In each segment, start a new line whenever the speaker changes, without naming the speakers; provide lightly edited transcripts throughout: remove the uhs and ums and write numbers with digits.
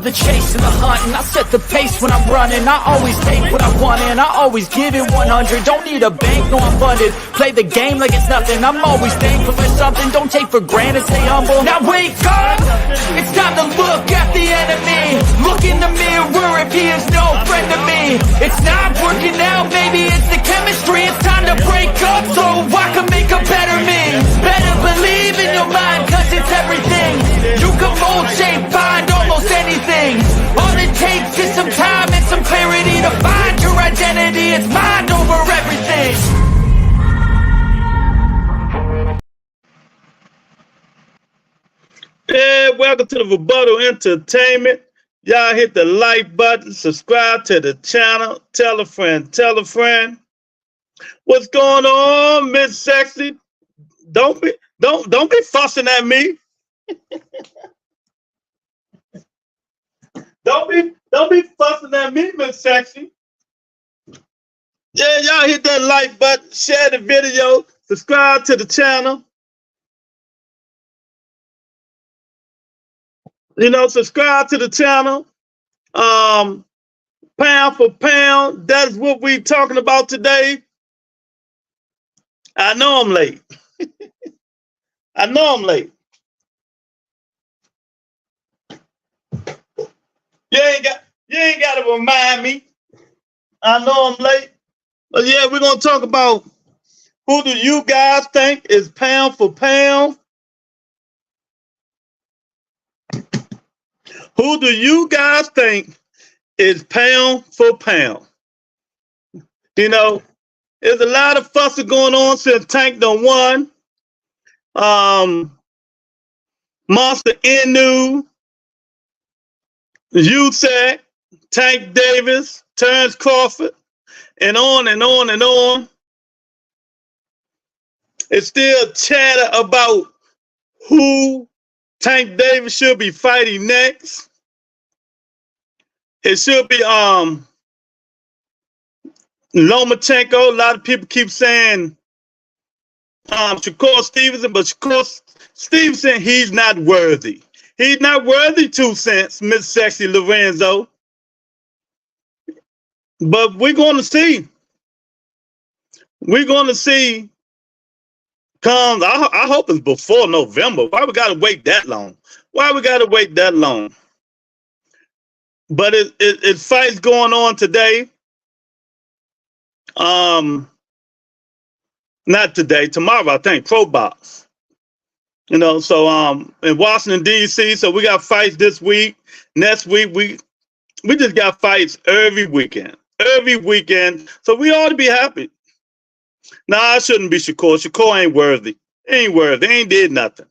the chase and the hunt, and I set the pace when I'm running. I always take what I want and I always give it 100. Don't need a bank, no I'm funded. Play the game like it's nothing. I'm always thankful for something. Don't take for granted, stay humble. Now wake up, it's time to look at the enemy. Look in the mirror if he is no friend to me. It's not working out, maybe it's the chemistry. It's time to break up so I can make a better me. Better believe in your mind, cause it's everything. You can mold, shape, find almost anything. All it takes is some time and some clarity to find your identity. It's mind over everything.
Yeah, welcome to the Rebuttal Entertainment. Y'all hit the like button, subscribe to the channel, tell a friend, tell a friend. What's going on, Miss Sexy? Don't be fussing at me. Don't be fussing at me, Miss Sexy. Yeah, y'all hit that like button, share the video, subscribe to the channel. You know, subscribe to the channel. Pound for pound, that's what we talking about today. I know I'm late. I know I'm late. You ain't got to remind me. I know I'm late. But yeah, we're gonna talk about who do you guys think is pound for pound? Who do you guys think is pound for pound? You know, there's a lot of fussing going on since Tank done won. Monster Inu, Usyk, Tank Davis, Terrence Crawford, and on and on and on. It's still chatter about who Tank Davis should be fighting next. It should be Lomachenko. A lot of people keep saying Shakur Stevenson, but Shakur Stevenson, he's not worthy. He's not worthy 2 cents, Miss Sexy Lorenzo. But we're going to see. We're going to see. I hope it's before November. Why we got to wait that long? Why we got to wait that long? But it's fights going on today. Not today, tomorrow, I think, Pro Box. You know, so in Washington, D.C., so we got fights this week. Next week, we just got fights every weekend. Every weekend. So we ought to be happy. Nah, I shouldn't be Shakur. Shakur ain't worthy. Ain't worthy. Ain't did nothing.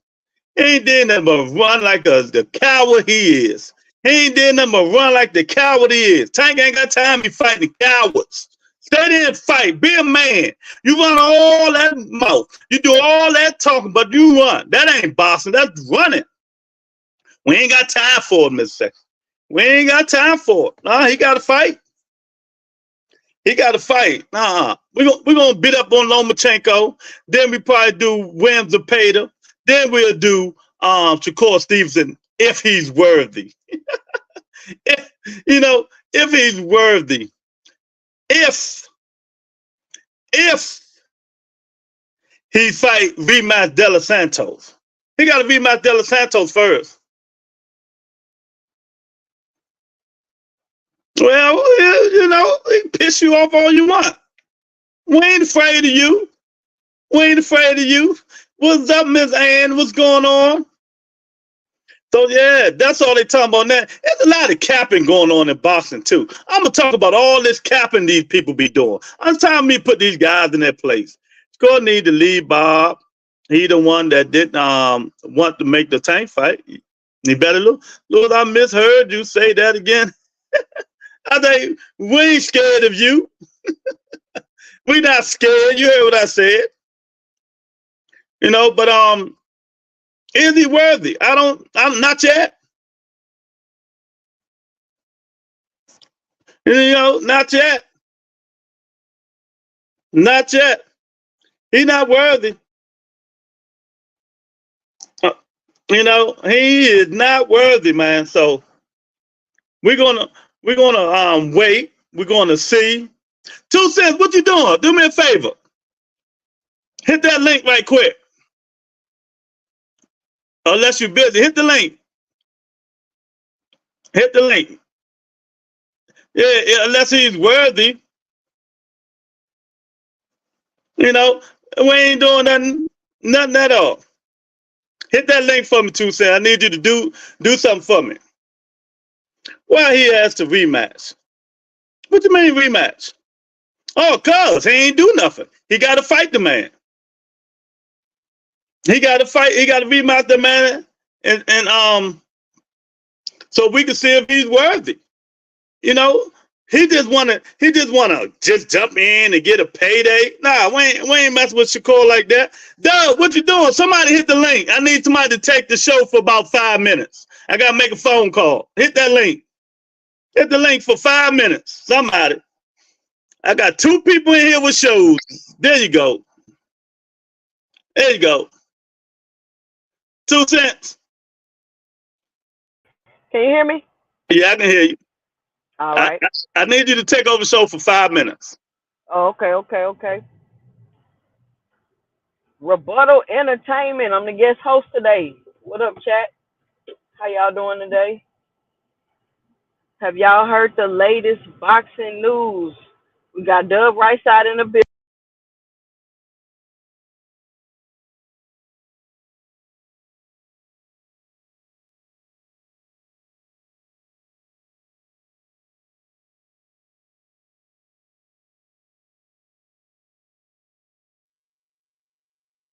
Ain't did nothing but run like the coward he is. He ain't did nothing but run like the coward he is. Tank ain't got time to be fighting cowards. Stay there and fight. Be a man. You run all that mouth. You do all that talking, but you run. That ain't boxing. That's running. We ain't got time for it, Mr. Sexy. We ain't got time for it. Nah, he got to fight. He got to fight. We're gonna beat up on Lomachenko. Then we probably do Williams Zepeda. Then we'll do Shakur Stevenson if he's worthy. if he's worthy. If he fight rematch De Los Santos. He got to rematch De Los Santos first. Well, you know, he can piss you off all you want. We ain't afraid of you. We ain't afraid of you. What's up, Miss Ann? What's going on? So, yeah, that's all they talking about now. There's a lot of capping going on in boxing, too. I'm going to talk about all this capping these people be doing. It's time for me to put these guys in their place. Shakur need to leave Bob. He the one that didn't want to make the Tank fight. He better look. Look, I misheard you say that again. I think we ain't scared of you. We not scared. You heard what I said. You know, but is he worthy? I'm not yet. You know, not yet. Not yet. He's not worthy. You know, he is not worthy, man. So We're gonna we're gonna wait. We're gonna see. 2 Cents, what you doing? Do me a favor. Hit that link right quick. Unless you're busy, hit the link. Hit the link. Yeah, unless he's worthy, you know, we ain't doing nothing at all. Hit that link for me, 2 Cents. I need you to do something for me. Why he asked to rematch? What you mean rematch? Oh, cuz he ain't do nothing. He got to fight the man. He got to fight. He got to rematch the man, and so we can see if he's worthy. You know, he just wanna just jump in and get a payday. Nah, we ain't messing with Shakur like that. Doug, what you doing? Somebody hit the link. I need somebody to take the show for about 5 minutes. I gotta make a phone call. Hit that link. Hit the link for 5 minutes. Somebody. I got 2 people in here with shows. There you go. There you go. 2 Cents.
Can you hear me?
Yeah, I can hear you.
All right.
I need you to take over the show for 5 minutes.
Oh, okay. Rebuttal Entertainment. I'm the guest host today. What up, chat? How y'all doing today? Have y'all heard the latest boxing news? We got Dub right side in the building.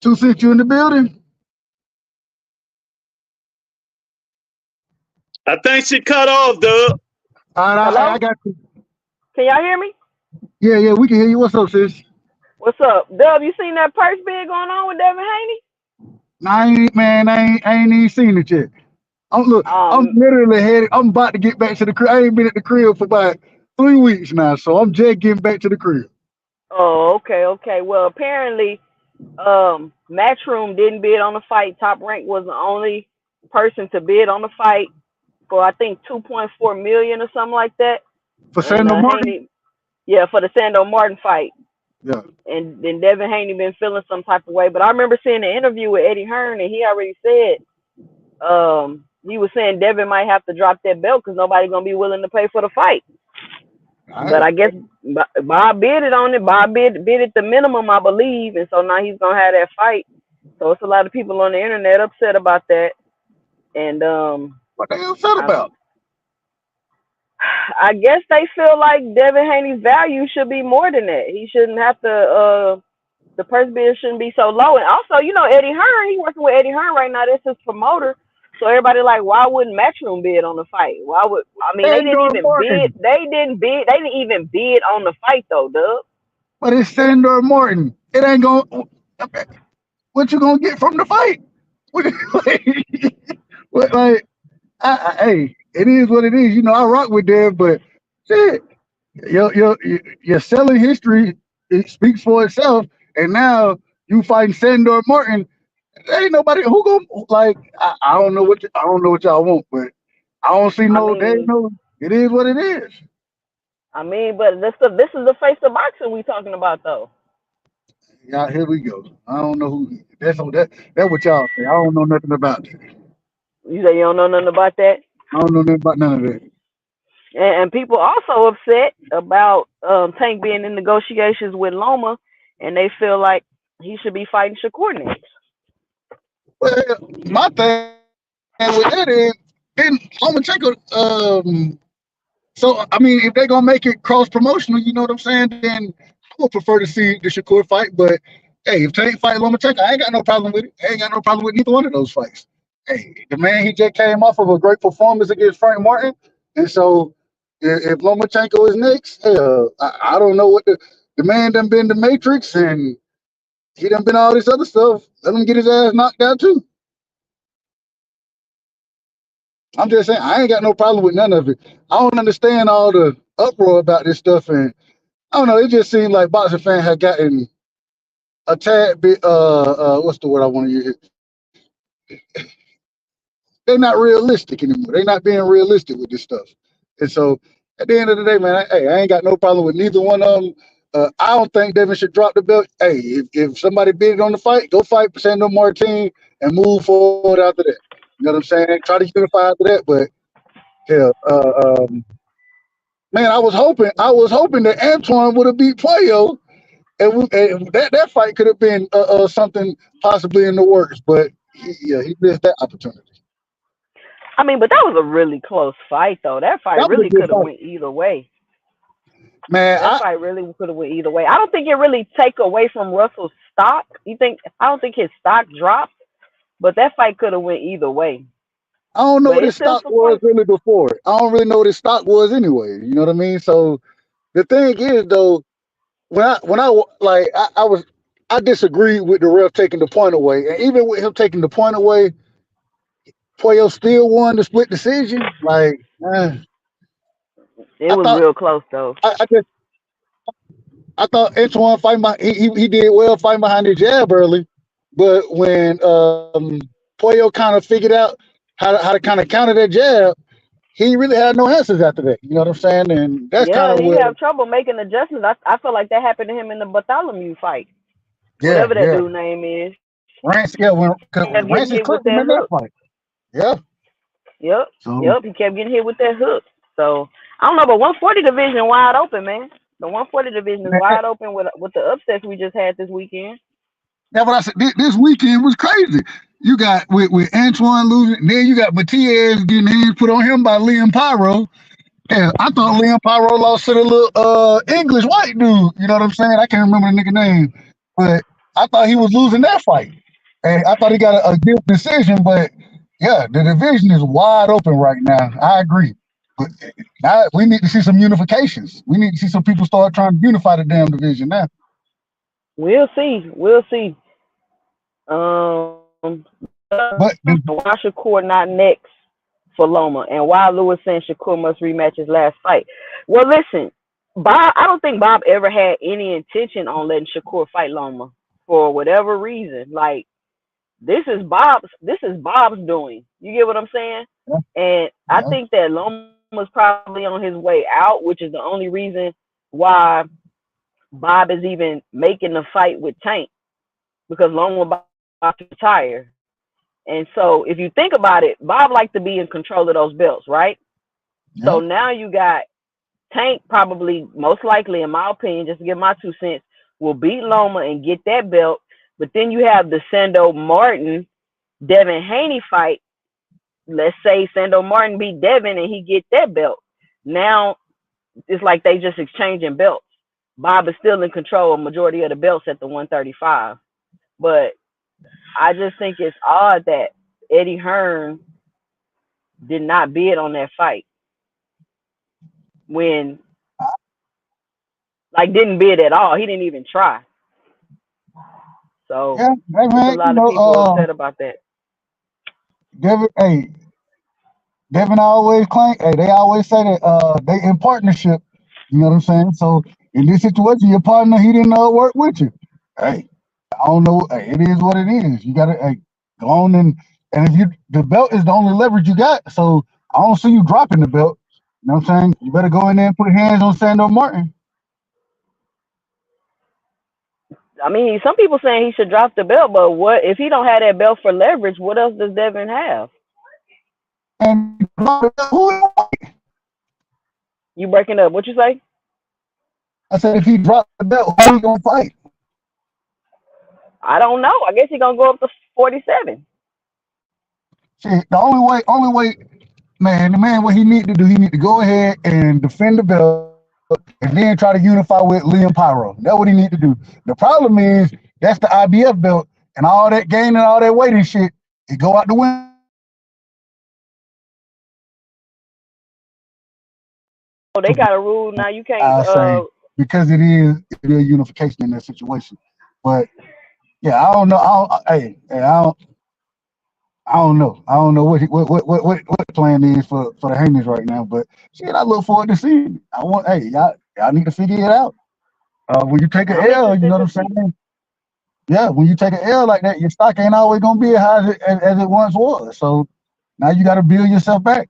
Two Cents, you in the building?
I think she cut off, Doug.
All right, I
Hello?
got you.
Can y'all hear me?
Yeah, we can hear you. What's up, sis?
What's up? Dub, you seen that purse bid going on with Devin Haney?
I ain't even seen it yet. I'm
Um,
literally headed. I'm about to get back to the crib. I ain't been at the crib for about 3 weeks now, so I'm just getting back to the crib.
oh, okay. Well, apparently, Matchroom didn't bid on the fight. Top Rank was the only person to bid on the fight for I think 2.4 million or something like that.
For
And
Sandor Martin?
Haney, yeah, for the Sando Martin fight.
Yeah.
And then Devin Haney been feeling some type of way. But I remember seeing an interview with Eddie Hearn, and he already said he was saying Devin might have to drop that belt because nobody's gonna be willing to pay for the fight.
All
But
right.
I guess Bob bid it on it. Bob bid at the minimum, I believe, and so now he's gonna have that fight. So it's a lot of people on the internet upset about that. And
What the hell upset
I,
about?
I guess they feel like Devin Haney's value should be more than that. He shouldn't have to. The purse bid shouldn't be so low. And also, Eddie Hearn, he working with Eddie Hearn right now. This is promoter. So everybody like, why wouldn't Matchroom bid on the fight? Why would I mean they didn't
Sandor
even bid.
Martin.
They didn't bid. They didn't even bid on the fight though, Dub.
But it's Sandor Martin. It ain't going. What you gonna get from the fight? What, like, hey, it is what it is. I rock with Dev, but shit, your selling history, it speaks for itself. And now you fighting Sandor Martin. There ain't nobody who gonna like. I don't know I don't know what y'all want, but I don't see
I
no. There ain't
mean,
no. It is what it is.
but this is the face of boxing we talking about though.
Yeah, here we go. I don't know who. That's what y'all say. I don't know nothing about it.
You say you don't know nothing about that.
I don't know nothing about none of that.
And people also upset about Tank being in negotiations with Loma, and they feel like he should be fighting Shakur next.
Well, my thing with that is, then Lomachenko, so I mean, if they're gonna make it cross promotional, you know what I'm saying? Then I would prefer to see the Shakur fight. But hey, if Tank fight Lomachenko, I ain't got no problem with it. I ain't got no problem with neither one of those fights. Hey, the man, he just came off of a great performance against Frank Martin, and so if Lomachenko is next, hell, I don't know what the man done been the Matrix, and he done been all this other stuff. Let him get his ass knocked out too. I'm just saying, I ain't got no problem with none of it. I don't understand all the uproar about this stuff, and I don't know. It just seemed like boxing fans had gotten a tad bit. What's the word I want to use? They're not realistic anymore. They're not being realistic with this stuff. And so at the end of the day, man, I ain't got no problem with neither one of them. I don't think Devin should drop the belt. Hey, if somebody bid on the fight, go fight Sandro Martin and move forward after that. You know what I'm saying? Try to unify after that. But hell, man, I was hoping that Antoine would have beat Puello, and that fight could have been something possibly in the works. But he missed that opportunity.
I mean, but that was a really close fight, though. That fight
That was a
really
good
could have
fight,
went either way.
man.
That fight really could have went either way. I don't think it really take away from Russell's stock. I don't think his stock dropped, but that fight could have went either way.
I don't know
But
what his
it's still
stock
some
was
points.
really before. I don't really know what his stock was anyway. You know what I mean? So the thing is, though, I disagreed with the ref taking the point away, and even with him taking the point away, Puello still won the split decision. Like,
It
I
was
thought,
real close though.
I thought Antoine he did well fighting behind the jab early, but when Puello kind of figured out how to kind of counter that jab, he really had no answers after that. You know what I'm saying? And that's kind
Yeah,
of
he
what,
have trouble making adjustments. I feel like that happened to him in the Bartholomew fight,
yeah,
whatever that
yeah.
dude name is.
Rance, yeah, when
He
cause
kept getting
Rancis
hit with
cooked him
that
in that
hook.
fight. Yeah.
Yep,
So
yep. He kept getting hit with that hook. So I don't know, but 140 division wide open, man. The 140 division is
man,
wide open with the upsets we just had this weekend.
that's what I said. This weekend was crazy. You got with Antoine losing, then you got Matias getting hands put on him by Liam Pyro. Yeah, I thought Liam Pyro lost to the little English white dude. You know what I'm saying? I can't remember the nigga name, but I thought he was losing that fight, and I thought he got a good decision. But yeah, the division is wide open right now. I agree, but now we need to see some unifications. We need to see some people start trying to unify the damn division now.
We'll see. We'll see.
But
Why Shakur not next for Loma, and why Lewis saying Shakur must rematch his last fight? Well, listen, Bob. I don't think Bob ever had any intention on letting Shakur fight Loma for whatever reason. Like this is Bob's. This is Bob's doing. You get what I'm saying?
yeah,
And I
yeah,
think that Loma's probably on his way out, which is the only reason why Bob is even making the fight with Tank because Loma about to retire. And so if you think about it, Bob likes to be in control of those belts, right?
yeah,
So now you got Tank probably, most likely, in my opinion, just to give my 2 cents, will beat Loma and get that belt. But then you have the Sando Martin, Devin Haney fight. Let's say Sando Martin beat Devin and he get that belt. Now it's like they just exchanging belts. Bob is still in control of majority of the belts at the 135. But I just think it's odd that Eddie Hearn did not bid on that fight when, like, didn't bid at all. He didn't even try. So
yeah. Hey
it's a
man,
lot of people upset about that.
Devin, hey, Devin always claim, hey, they always say that they in partnership. You know what I'm saying? So in this situation, your partner he didn't work with you. Hey, I don't know. Hey, it is what it is. You gotta go on and if you the belt is the only leverage you got, so I don't see you dropping the belt. You know what I'm saying? You better go in there and put hands on Sando Martin.
I mean, some people saying he should drop the belt, but what if he don't have that belt for leverage? What else does Devin have?
And
You breaking up? What you say?
I said if he dropped the belt, who he gonna fight?
I don't know. I guess he gonna go up to 47.
See, the only way, man, the man, what he need to do, he need to go ahead and defend the belt and then try to unify with Liam Pyro. That's what he need to do. The problem is that's the IBF belt and all that gain and all that weight and shit, it go out the window if he try to unify with
Oh, they got a rule now. You can't.
I'll say because it is unification in that situation. But yeah, I don't know. I don't know. I don't know what the plan is for the Hangers right now. But shit, I look forward to seeing it. I want y'all need to figure it out. When you take an
I'm
L, you know
interested
what
to
I'm
see.
saying? Yeah, when you take an L like that, your stock ain't always gonna be as high as it once was. So now you got to build yourself back.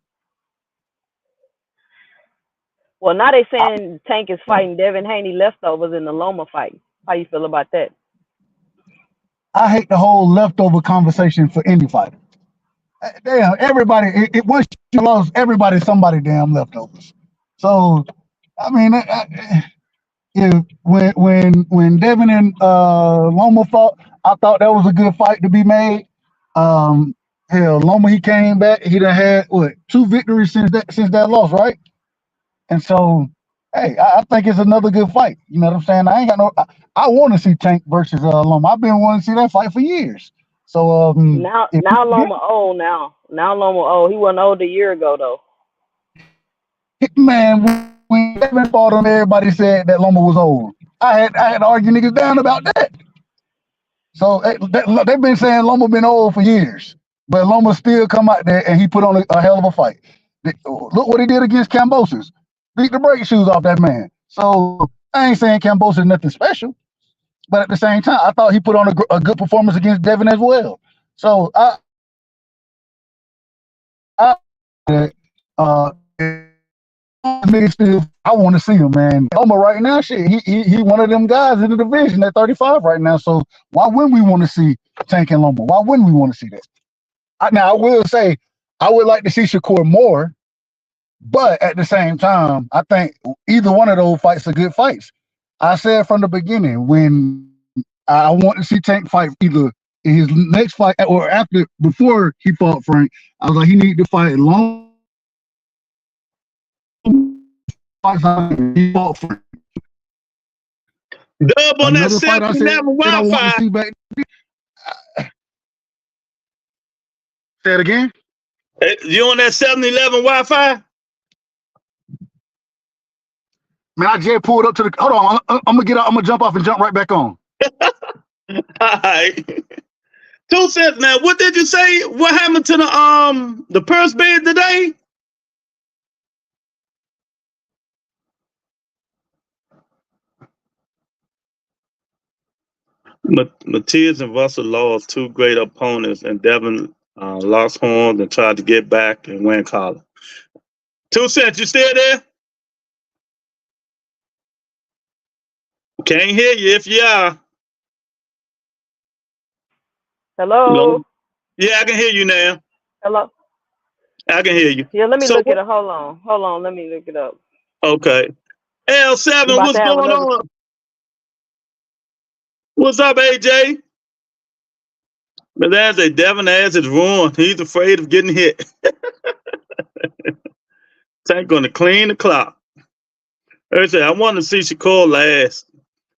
Well, now they saying Tank is fighting Devin Haney leftovers in the Loma fight. How you feel about that?
I hate the whole leftover conversation for any fighter. Damn, everybody. Once you lost, everybody, somebody damn leftovers. So, I mean, if when Devin and Loma fought, I thought that was a good fight to be made. Hell, Loma, he came back. He done had what 2 victories since that loss, right? And so, hey, I think it's another good fight. You know what I'm saying? I ain't got no. I want to see Tank versus Loma. I've been wanting to see that fight for years. So
Now
if
Loma old now. Now Loma old. He wasn't old a year ago though.
man, when Devin fought him, everybody said that Loma was old. I had to argue niggas down about that. So they've been saying Loma been old for years, but Loma still come out there and he put on a hell of a fight. Look what he did against Cambosis. Beat the brake shoes off that man. So I ain't saying Cambosis is nothing special, but at the same time, I thought he put on a good performance against Devin as well. So I niggas still, I want to see him, man. Loma right now, shit, he one of them guys in the division at 35 right now. So why wouldn't we want to see Tank and Loma? Why wouldn't we want to see that? Now I will say I would like to see Shakur more, but at the same time, I think either one of those fights are good fights. I said from the beginning when I want to see Tank fight either in his next fight or before he fought Frank. I was like, he need to fight long. He fought Frank.
Dub on that
Another fight I said
7-11
that I want to
Wi-Fi.
see back. Say it again.
You on that 7-11 Wi-Fi?
Man, I just pulled up to the. Hold on, I'm gonna get out. I'm gonna jump off and jump right back on.
All right. 2 cents now. What did you say? What happened to the purse bid today? Matias and Russell lost 2 great opponents, and Devin lost horns and tried to get back and win collar. 2 cents, you still there? Can't hear you if you are.
Hello?
No. Yeah, I can hear you now.
Hello?
I can hear you.
Yeah, let me
So
look it up. Hold on, let me look it up.
Okay. L7,
You about
what's
to have
going
another
on? What's up, AJ? But that's a Devin ass is ruined. He's afraid of getting hit. Tank gonna clean the clock. I want to see Shakur last.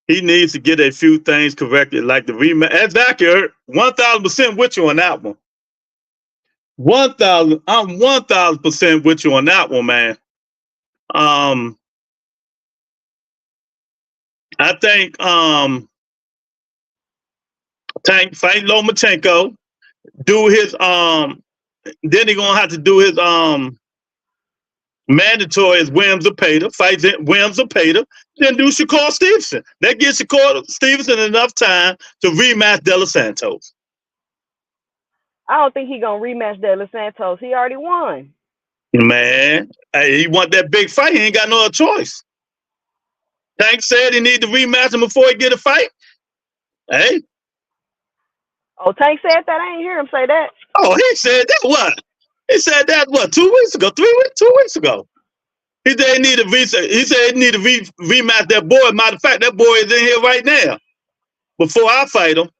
He needs to get a few things corrected, like the rematch. That's accurate. 1,000% with you on that one. 1,000. I'm 1,000% with you on that one, man. I think Tank fight Lomachenko. Do his then he gonna have to do his mandatory is Williams or Pater, fights Williams or Pater, then do Shakur Stevenson. That gives Shakur Stevenson enough time to rematch De Los Santos.
I don't think he gonna rematch De Los Santos. He already won.
Man, hey, he want that big fight. He ain't got no other choice. Tank said he need to rematch him before he get a fight. Hey.
Oh, Tank said that? I ain't hear him say that.
Oh, he said that what? He said that what? 2 weeks ago? 3 weeks? 2 weeks ago? He said he need to rematch that boy. Matter of fact, that boy is in here right now. Before I fight him.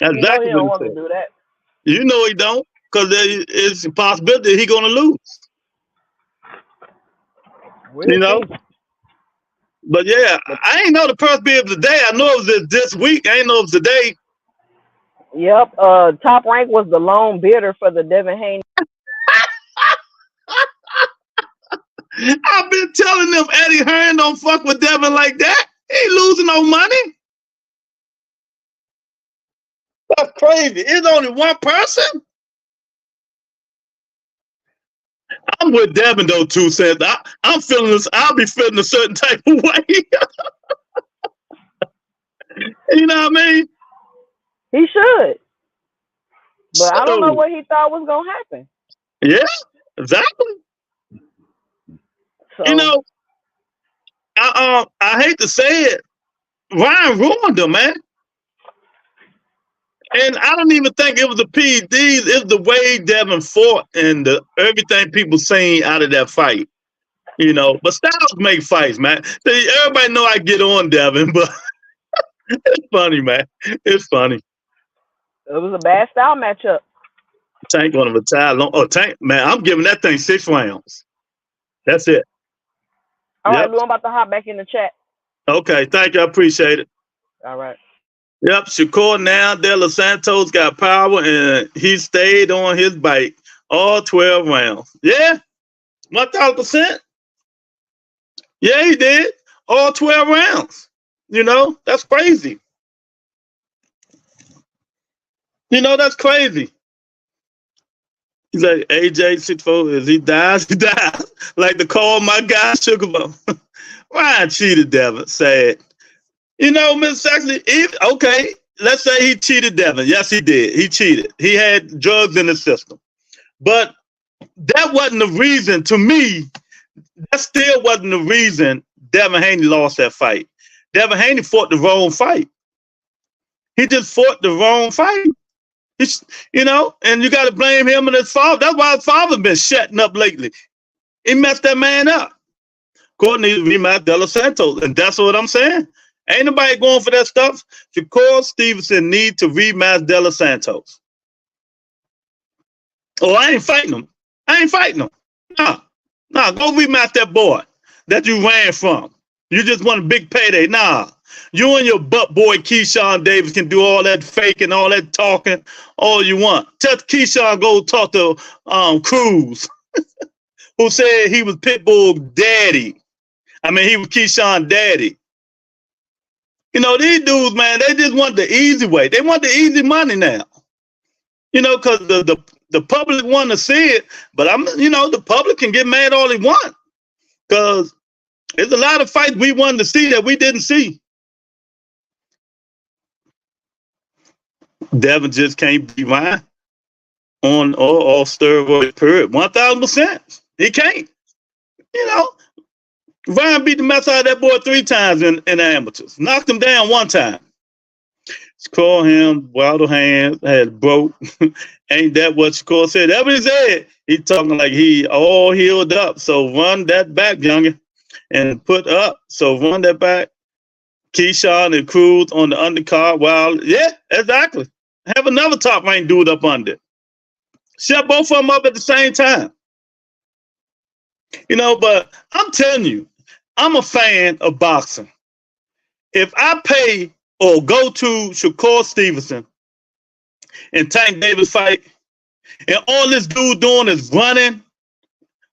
That's
You know
exactly
he don't
what
want
he
to
said.
do that.
You know he don't, because there is a possibility he gonna lose.
We'll
you know?
see.
But yeah, I ain't know the purse bid of the day. I know it was this week. I ain't know it was today.
Yep. Top Rank was the lone bidder for the Devin Haney.
I've been telling them Eddie Hearn don't fuck with Devin like that. He ain't losing no money. That's crazy. It's only one person. I'm with Devin though, 2 cents. I'm feeling this. I'll be feeling a certain type of way. You know what I mean?
He should. But I don't know what he thought was gonna happen.
Yeah, exactly. You
So
know, I hate to say it, Ryan ruined him, man. And I don't even think it was the PEDs. It was the way Devin fought and everything people saying out of that fight. You know, but styles make fights, man. Everybody know I get on Devin, but it's funny, man. It's funny.
it was a bad style matchup.
Tank gonna retire long. Oh, Tank, man, I'm giving that thing 6 rounds. That's it.
All right,
Yep.
Lou, I'm about to hop back in the chat.
Okay, thank you. I appreciate it.
All right.
Yep, Shakur now De Los Santos got power and he stayed on his bike all 12 rounds. Yeah, 1,000%. Yeah, he did. All 12 rounds. You know, that's crazy. You know, that's crazy. He's like, AJ 64, as he dies, he dies. Like to call my guy Sugar Bum. Ryan cheated Devin, sad. You know, Miss Saxley, okay, let's say he cheated Devin. Yes, he did. He cheated. He had drugs in the system. But that wasn't the reason, to me, that still wasn't the reason Devin Haney lost that fight. Devin Haney fought the wrong fight. He just fought the wrong fight. You know, and you got to blame him and his father. That's why his father's been shutting up lately. He messed that man up. Courtney rematch De Los Santos, and that's what I'm saying. Ain't nobody going for that stuff. Shakur Stevenson need to rematch De Los Santos. Oh, I ain't fighting him. I ain't fighting him. Nah, go rematch that boy that you ran from. You just want a big payday. Nah. You and your butt boy Keyshawn Davis can do all that faking, all that talking, all you want. Tell Keyshawn go talk to Cruz, who said he was Pitbull daddy. I mean, he was Keyshawn daddy. You know, these dudes, man, they just want the easy way. They want the easy money now. You know, because the public want to see it, but the public can get mad all they want. Because there's a lot of fights we wanted to see that we didn't see. Devin just can't be Ryan on or off steroid period. 1,000%. He can't. You know, Ryan beat the mess out of that boy 3 times in the amateurs. Knocked him down 1 time. Call him, waddle hands, had broke. Ain't that what Shakur said? That what he said. He talking like he all healed up. So run that back, youngin, and put up. So run that back. Keyshawn and Cruz on the undercard. Well, yeah, exactly. Have another top rank dude up under. Shut both of them up at the same time. You know, but I'm telling you, I'm a fan of boxing. If I pay or go to Shakur Stevenson and Tank Davis fight, and all this dude doing is running,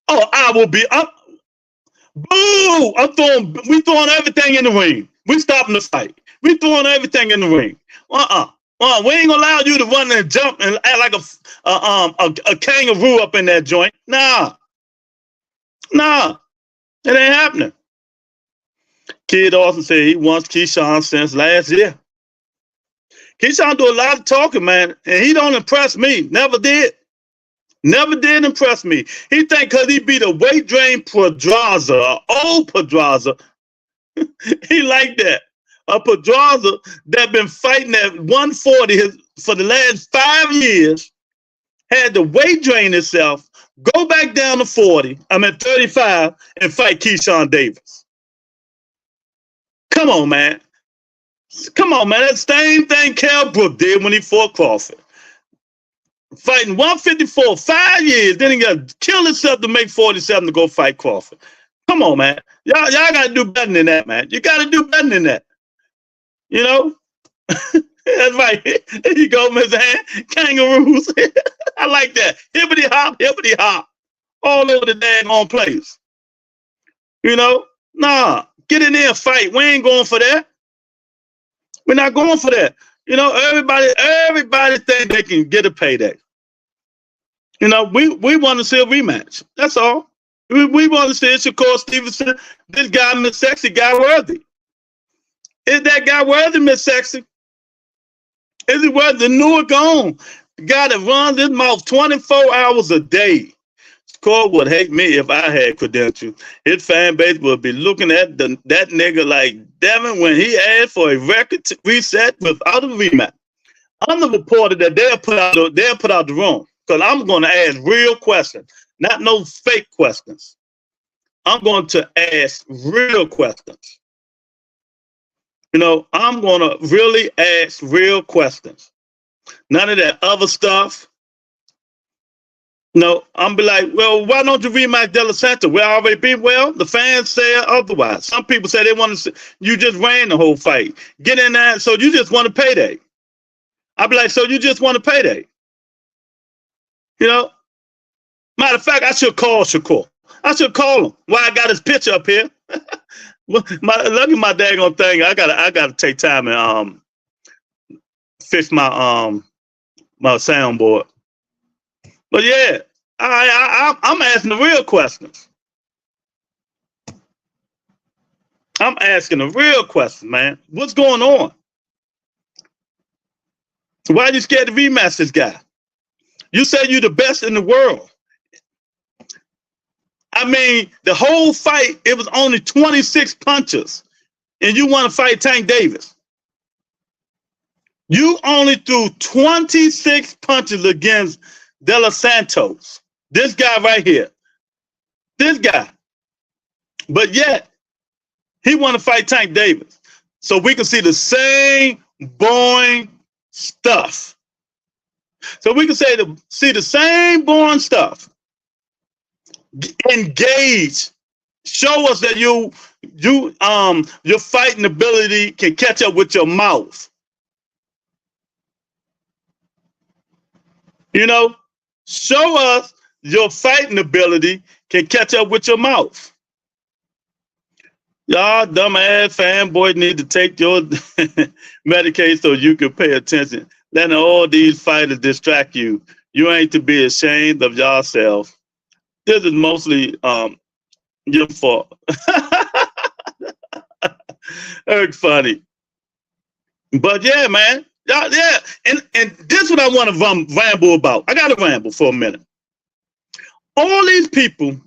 I will be up. Boo! We throwing everything in the ring. We stopping the fight. We throwing everything in the ring. We ain't gonna allow you to run and jump and act like a kangaroo up in that joint. Nah, it ain't happening. Kid Austin said he wants Keyshawn since last year. Keyshawn do a lot of talking, man, and he don't impress me. Never did. Never did impress me. He think because he beat a weight drain Pedraza, old Pedraza, he like that. A Pedraza that been fighting at 140 for the last 5 years, had to weight drain himself, go back down to 35, and fight Keyshawn Davis. Come on, man. That same thing Cal Brook did when he fought Crawford. Fighting 154, 5 years, then he got to kill himself to make 47 to go fight Crawford. Come on, man. Y'all got to do better than that, man. You got to do better than that. You know? That's right. There you go, Mr. Hand. Kangaroos. I like that. Hippity hop. All over the daggone place. You know? Nah. Get in there and fight. We ain't going for that. We're not going for that. You know, everybody think they can get a payday. You know, we want to see a rematch. That's all. We want to see Shakur Stevenson, this guy, Miss Sexy, guy worthy. Is that guy worthy, Miss Sexy? Is he worthy? The new or gone? The guy that runs his mouth 24 hours a day. Shakur would hate me if I had credentials. His fan base would be looking at that nigga like Devin when he asked for a record reset without a rematch. I'm the reporter that they'll put out the room because I'm going to ask real questions, not no fake questions. I'm going to ask real questions. You know, I'm going to really ask real questions. None of that other stuff. No, I'm be like, well, why don't you rematch De La Santa? We already beat. Well, the fans say otherwise. Some people say they want to. You just ran the whole fight. Get in there, so you just want a payday. I'd be like, so you just want a payday? You know. Matter of fact, I should call Shakur. I should call him. Why I got his picture up here? Look at my daggone thing. I gotta take time and fix my my soundboard. But yeah, I'm asking the real questions. I'm asking the real question, man. What's going on? Why are you scared to rematch this guy? You said you're the best in the world. I mean, the whole fight, it was only 26 punches. And you want to fight Tank Davis. You only threw 26 punches against De Los Santos. This guy right here. This guy. But yet, he want to fight Tank Davis. So we can see the same boring stuff. So we can see the same boring stuff. Engage. Show us that your fighting ability can catch up with your mouth. You know, show us your fighting ability can catch up with your mouth. Y'all dumbass fanboys need to take your Medicaid so you can pay attention. Letting all these fighters distract you. You ain't to be ashamed of yourself. This is mostly your fault. It's funny. But yeah, man. Yeah. And this is what I want to ramble about. I got to ramble for a minute. All these people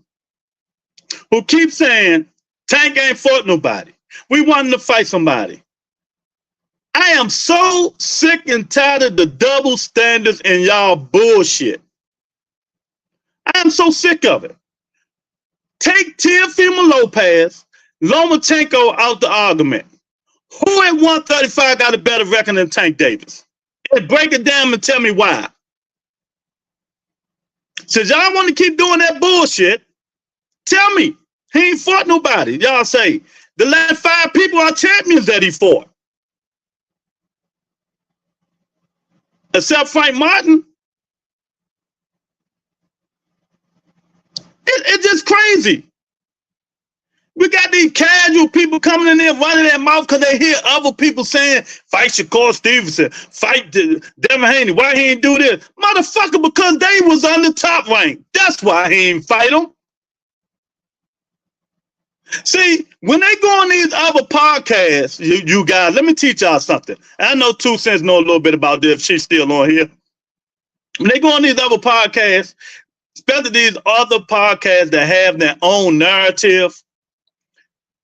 who keep saying Tank ain't fought nobody. We want to fight somebody. I am so sick and tired of the double standards and y'all bullshit. I am so sick of it. Take Teofimo Lopez, Lomachenko out the argument. Who at 135 got a better record than Tank Davis? And break it down and tell me why. Since y'all want to keep doing that bullshit, tell me. He ain't fought nobody. Y'all say the last 5 people are champions that he fought. Except Frank Martin. It's just crazy. We got these casual people coming in there running their mouth because they hear other people saying, fight Shakur Stevenson, fight Devin Haney. Why he ain't do this? Motherfucker, because they was on the top rank. That's why he ain't fight them. See, when they go on these other podcasts, you guys, let me teach y'all something. I know 2 Cents know a little bit about this if she's still on here. When they go on these other podcasts, especially these other podcasts that have their own narrative,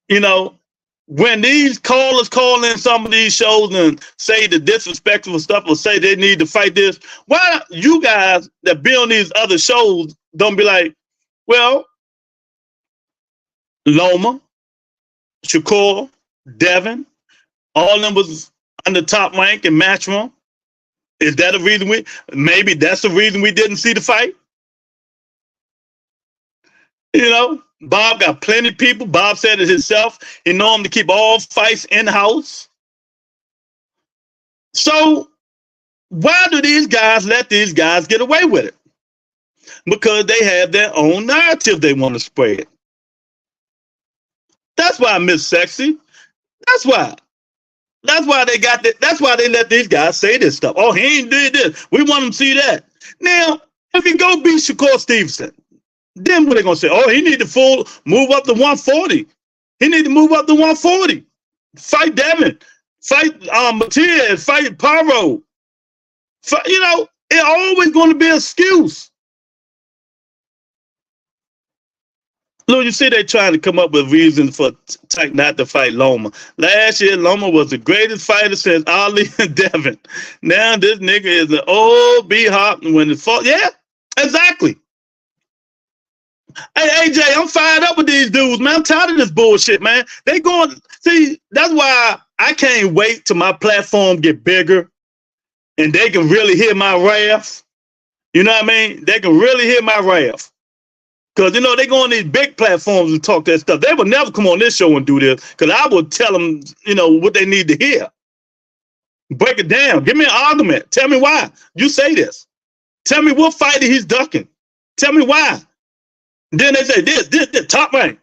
you know, when these callers call in some of these shows and say the disrespectful stuff or say they need to fight this, why you guys that be on these other shows don't be like, well, Loma, Shakur, Devin, all of them was on the top rank in Matchroom. Is that a reason maybe that's the reason we didn't see the fight? You know, Bob got plenty of people. Bob said it himself. He know him to keep all fights in-house. So why do these guys let these guys get away with it? Because they have their own narrative they want to spread. That's why I miss Sexy. That's why. That's why they got that. That's why they let these guys say this stuff. Oh, he ain't did this. We want him to see that. Now, if he go beat Shakur Stevenson, then what they gonna say? Oh, he need to move up to 140. He need to move up to 140. Fight Devin. Fight Matias. Fight Paro. You know, it's always going to be an excuse. Look, you see they trying to come up with reasons for Tank not to fight Loma. Last year, Loma was the greatest fighter since Ali and Devin. Now this nigga is an old B-hop when it fought. Yeah, exactly. Hey, AJ, I'm fired up with these dudes, man. I'm tired of this bullshit, man. They going, see, that's why I can't wait till my platform get bigger and they can really hear my wrath. You know what I mean? They can really hear my wrath. Because, you know, they go on these big platforms and talk that stuff. They would never come on this show and do this because I would tell them, you know, what they need to hear. Break it down. Give me an argument. Tell me why you say this. Tell me what fight he's ducking. Tell me why. Then they say, this, top rank.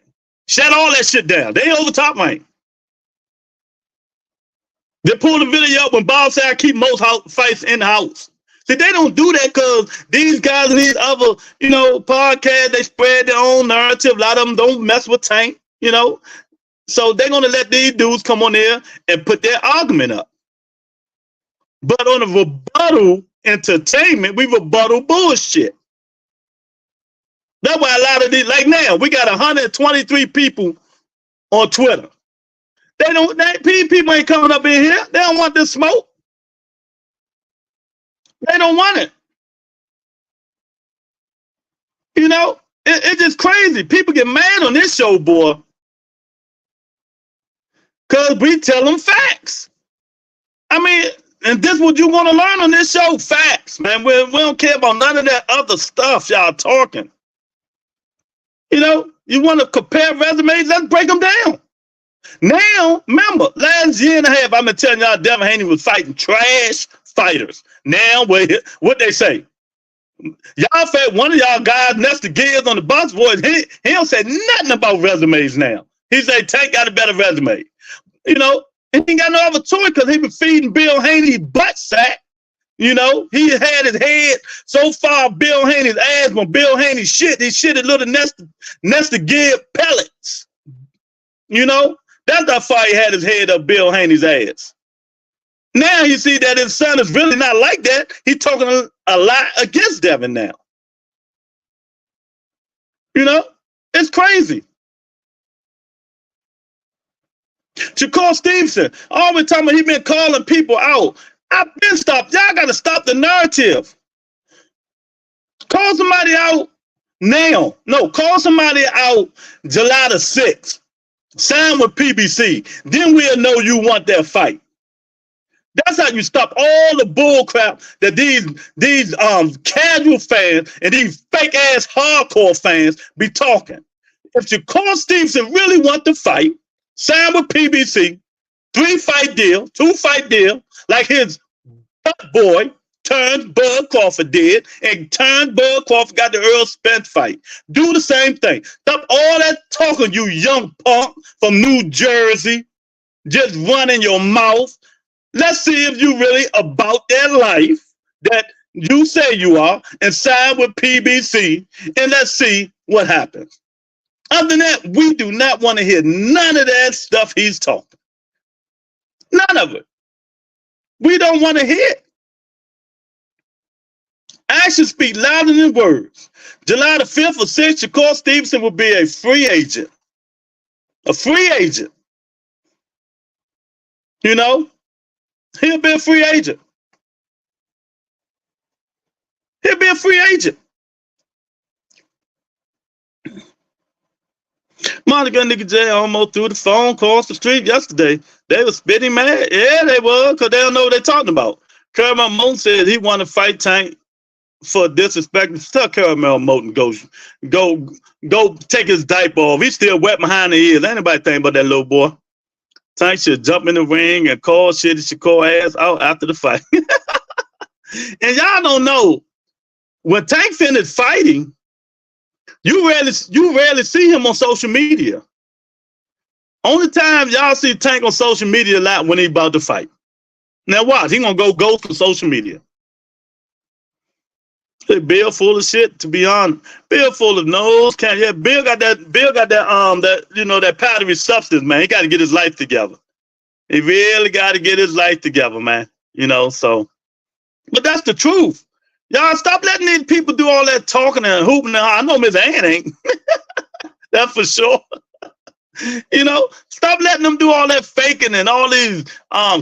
Shut all that shit down. They ain't over top rank. They pull the video up when Bob said I keep most fights in the house. See, they don't do that because these guys and these other, you know, podcasts, they spread their own narrative. A lot of them don't mess with Tank, you know. So they're going to let these dudes come on there and put their argument up. But on a rebuttal entertainment, we rebuttal bullshit. That's why a lot of these, like now, we got 123 people on Twitter. People ain't coming up in here. They don't want this smoke. They don't want it. You know, it's just crazy. People get mad on this show, boy, because we tell them facts. I mean, and this is what you want to learn on this show, facts, man. We don't care about none of that other stuff y'all talking. You know, you want to compare resumes, let's break them down. Now, remember, last year and a half, I've been telling y'all Devin Haney was fighting trash fighters. Now, what they say? Y'all fed one of y'all guys next to Gibbs on the bus, boys. He don't say nothing about resumes now. He say Tank got a better resume. You know, he ain't got no other choice because he been feeding Bill Haney butt sack. You know, he had his head so far Bill Haney's ass when Bill Haney shit, he shitted little Nestor Gibbs pellets. You know, that's how far he had his head up Bill Haney's ass. Now you see that his son is really not like that. He's talking a lot against Devin now. You know, it's crazy. Shakur Stevenson, always talking about he been calling people out. I've been stopped. Y'all got to stop the narrative. Call somebody out now. No, call somebody out July the 6th. Sign with PBC. Then we'll know you want that fight. That's how you stop all the bull crap that these casual fans and these fake ass hardcore fans be talking. If Shakur Stevenson really want to fight, sign with PBC, 3-fight deal, 2-fight deal, like his boy turned Bud Crawford did, and turned Bud Crawford got the Earl Spence fight. Do the same thing. Stop all that talking, you young punk from New Jersey, just running your mouth. Let's see if you really about that life that you say you are, and sign with PBC, and let's see what happens. Other than that, we do not want to hear none of that stuff he's talking. None of it. We don't want to hear it. Actions speak louder than words. July the 5th or 6th, Shakur Stevenson will be a free agent. A free agent. You know? He'll be a free agent. He'll be a free agent. Monica nigga J almost threw the phone across the street yesterday. They were spitting mad. Yeah, they were, because they don't know what they're talking about. Caramel Moon said he want to fight Tank for disrespect. Tell Caramel Moten go take his diaper off. He's still wet behind the ears. Anybody think about that little boy? Tank should jump in the ring and call shit and Shakur ass out after the fight. And y'all don't know, when Tank finished fighting, you rarely see him on social media. Only time y'all see Tank on social media a lot when he about to fight. Now watch, he gonna go ghost on social media. Bill full of shit, to be honest. Bill full of nose can't. Yeah, Bill got that you know, that powdery substance, man. He got to get his life together. He really got to get his life together, man. You know, so. But that's the truth. Y'all stop letting these people do all that talking and hooping. I know Miss Ann ain't. That's for sure. You know, stop letting them do all that faking and all these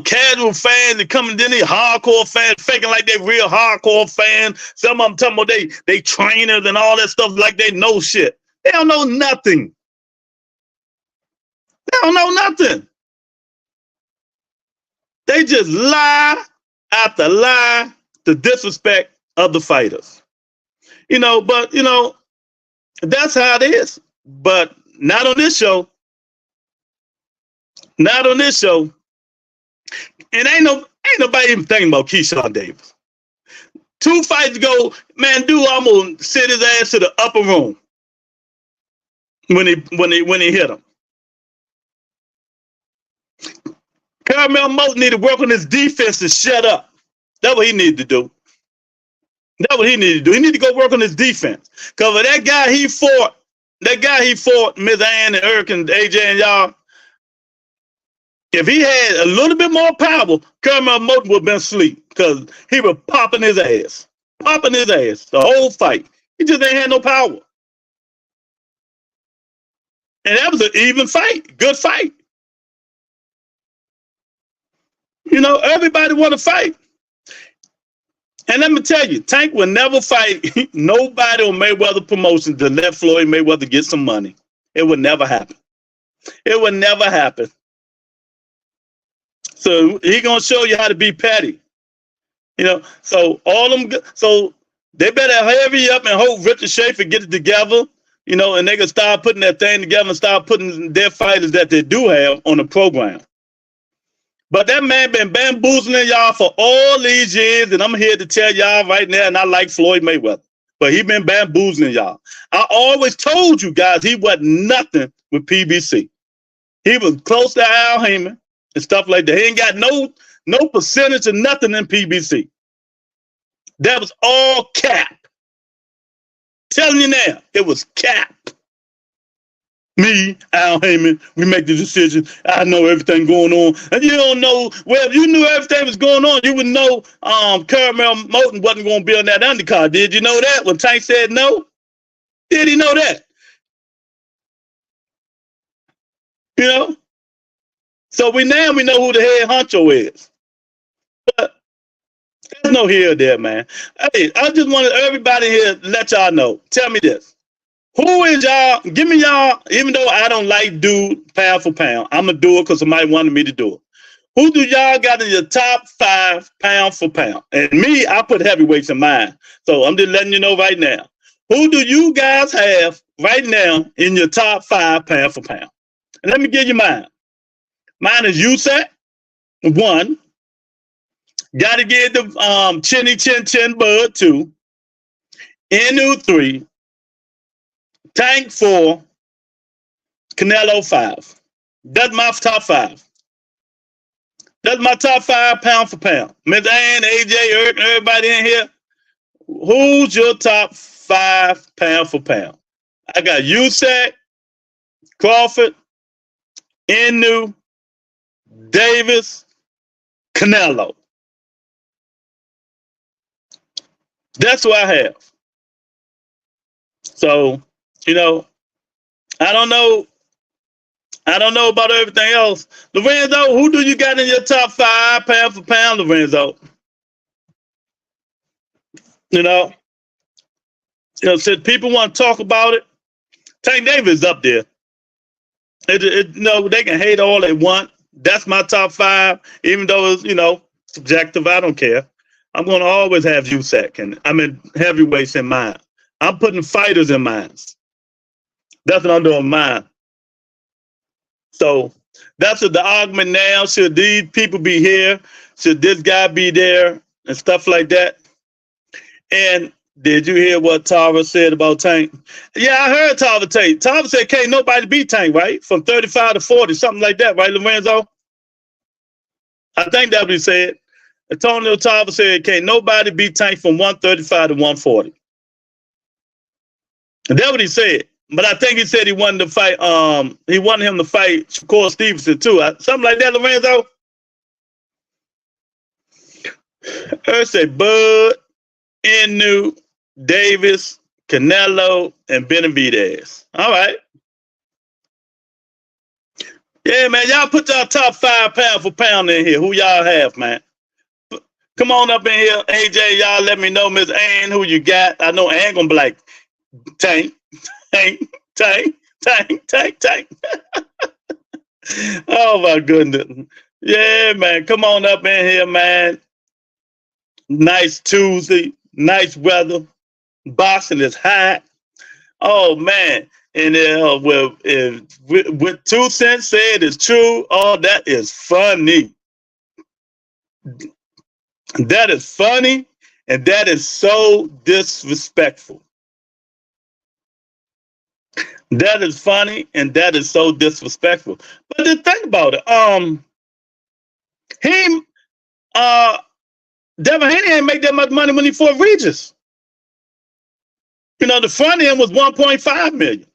casual fans that come and then these hardcore fans faking like they real hardcore fans. Some of them talking about they trainers and all that stuff like they know shit. They don't know nothing. They don't know nothing. They just lie after lie to disrespect other fighters. You know, but you know, that's how it is. But not on this show. Not on this show. And ain't nobody even thinking about Keyshawn Davis. 2 fights ago, man, dude almost sent his ass to the upper room when he hit him. Carmel Mosley need to work on his defense and shut up. That's what he needed to do. That's what he needed to do. He need to go work on his defense. Because that guy he fought, Ms. Ann and Eric and AJ and y'all, if he had a little bit more power, Carmel Mosley would have been asleep because he was popping his ass. Popping his ass the whole fight. He just ain't had no power. And that was an even fight. Good fight. You know, everybody want to fight. And let me tell you, Tank will never fight nobody on Mayweather Promotions to let Floyd Mayweather get some money. It would never happen. It would never happen. So he gonna show you how to be petty. You know, so so they better hurry up and hope Richard Schaefer get it together, you know, and they can start putting that thing together and start putting their fighters that they do have on the program. But that man been bamboozling y'all for all these years, and I'm here to tell y'all right now, and I like Floyd Mayweather, but he been bamboozling y'all. I always told you guys he wasn't nothing with PBC. He was close to Al Heyman and stuff like that. He ain't got no percentage of nothing in PBC. That was all cap. Telling you now, it was cap. Me, Al Heyman, we make the decision. I know everything going on. And you don't know, well, if you knew everything was going on, you would know Carmel Moulton wasn't going to be on that undercard. Did you know that when Tank said no? Did he know that? You know? So we know who the head honcho is. But there's no here or there, man. Hey, I just wanted everybody here to let y'all know. Tell me this. Who is y'all? Give me y'all, even though I don't like dude pound for pound, I'm going to do it because somebody wanted me to do it. Who do y'all got in your top 5 pound for pound? And me, I put heavyweights in mine. So I'm just letting you know right now. Who do you guys have right now in your top 5 pound for pound? And let me give you mine. Mine is Usyk, 1. Got to give the Chinny Chin Chin Bud, 2. Inu, 3. Tank, 4. Canelo, 5. That's my top 5. That's my top 5 pound for pound. Ms. Ann, AJ, Eric, everybody in here. Who's your top 5 pound for pound? I got Usyk, Crawford, Inu, Davis, Canelo. That's what I have. So, you know, I don't know about everything else. Lorenzo, who do you got in your top 5 pound for pound, Lorenzo? You know, since people want to talk about it, Tank Davis is up there. They can hate all they want. That's my top 5, even though it's, subjective. I don't care. I'm going to always have Usyk, and I'm in heavyweights in mine. I'm putting fighters in mine. That's what I'm doing mine. So that's the argument now. Should these people be here? Should this guy be there? And stuff like that. And did you hear what Tara said about Tank? Yeah, I heard Tara say. Tara said, can't nobody beat Tank, right? From 35 to 40, something like that, right, Lorenzo? I think that's what he said. Antonio Tara said, can't nobody beat Tank from 135 to 140. And that's what he said. But I think he said he wanted to fight, he wanted him to fight Shakur Stevenson too. Something like that, Lorenzo? I said Bud, Inu, Davis, Canelo, and Benavidez. All right. Yeah, man. Y'all put y'all top 5 pound for pound in here. Who y'all have, man? Come on up in here. AJ, y'all let me know. Miss Ann, who you got? I know Ann gonna be like, Tank, Tank, Tank, Tank, Tank, Tank. Oh, my goodness. Yeah, man. Come on up in here, man. Nice Tuesday. Nice weather. Boston is hot. Oh, man. And what 2 Cents said is true. Oh, that is funny. That is funny. And that is so disrespectful. That is funny. And that is so disrespectful. But just think about it. Devin Haney ain't make that much money when he fought Regis. You know, the front end was 1.5 million.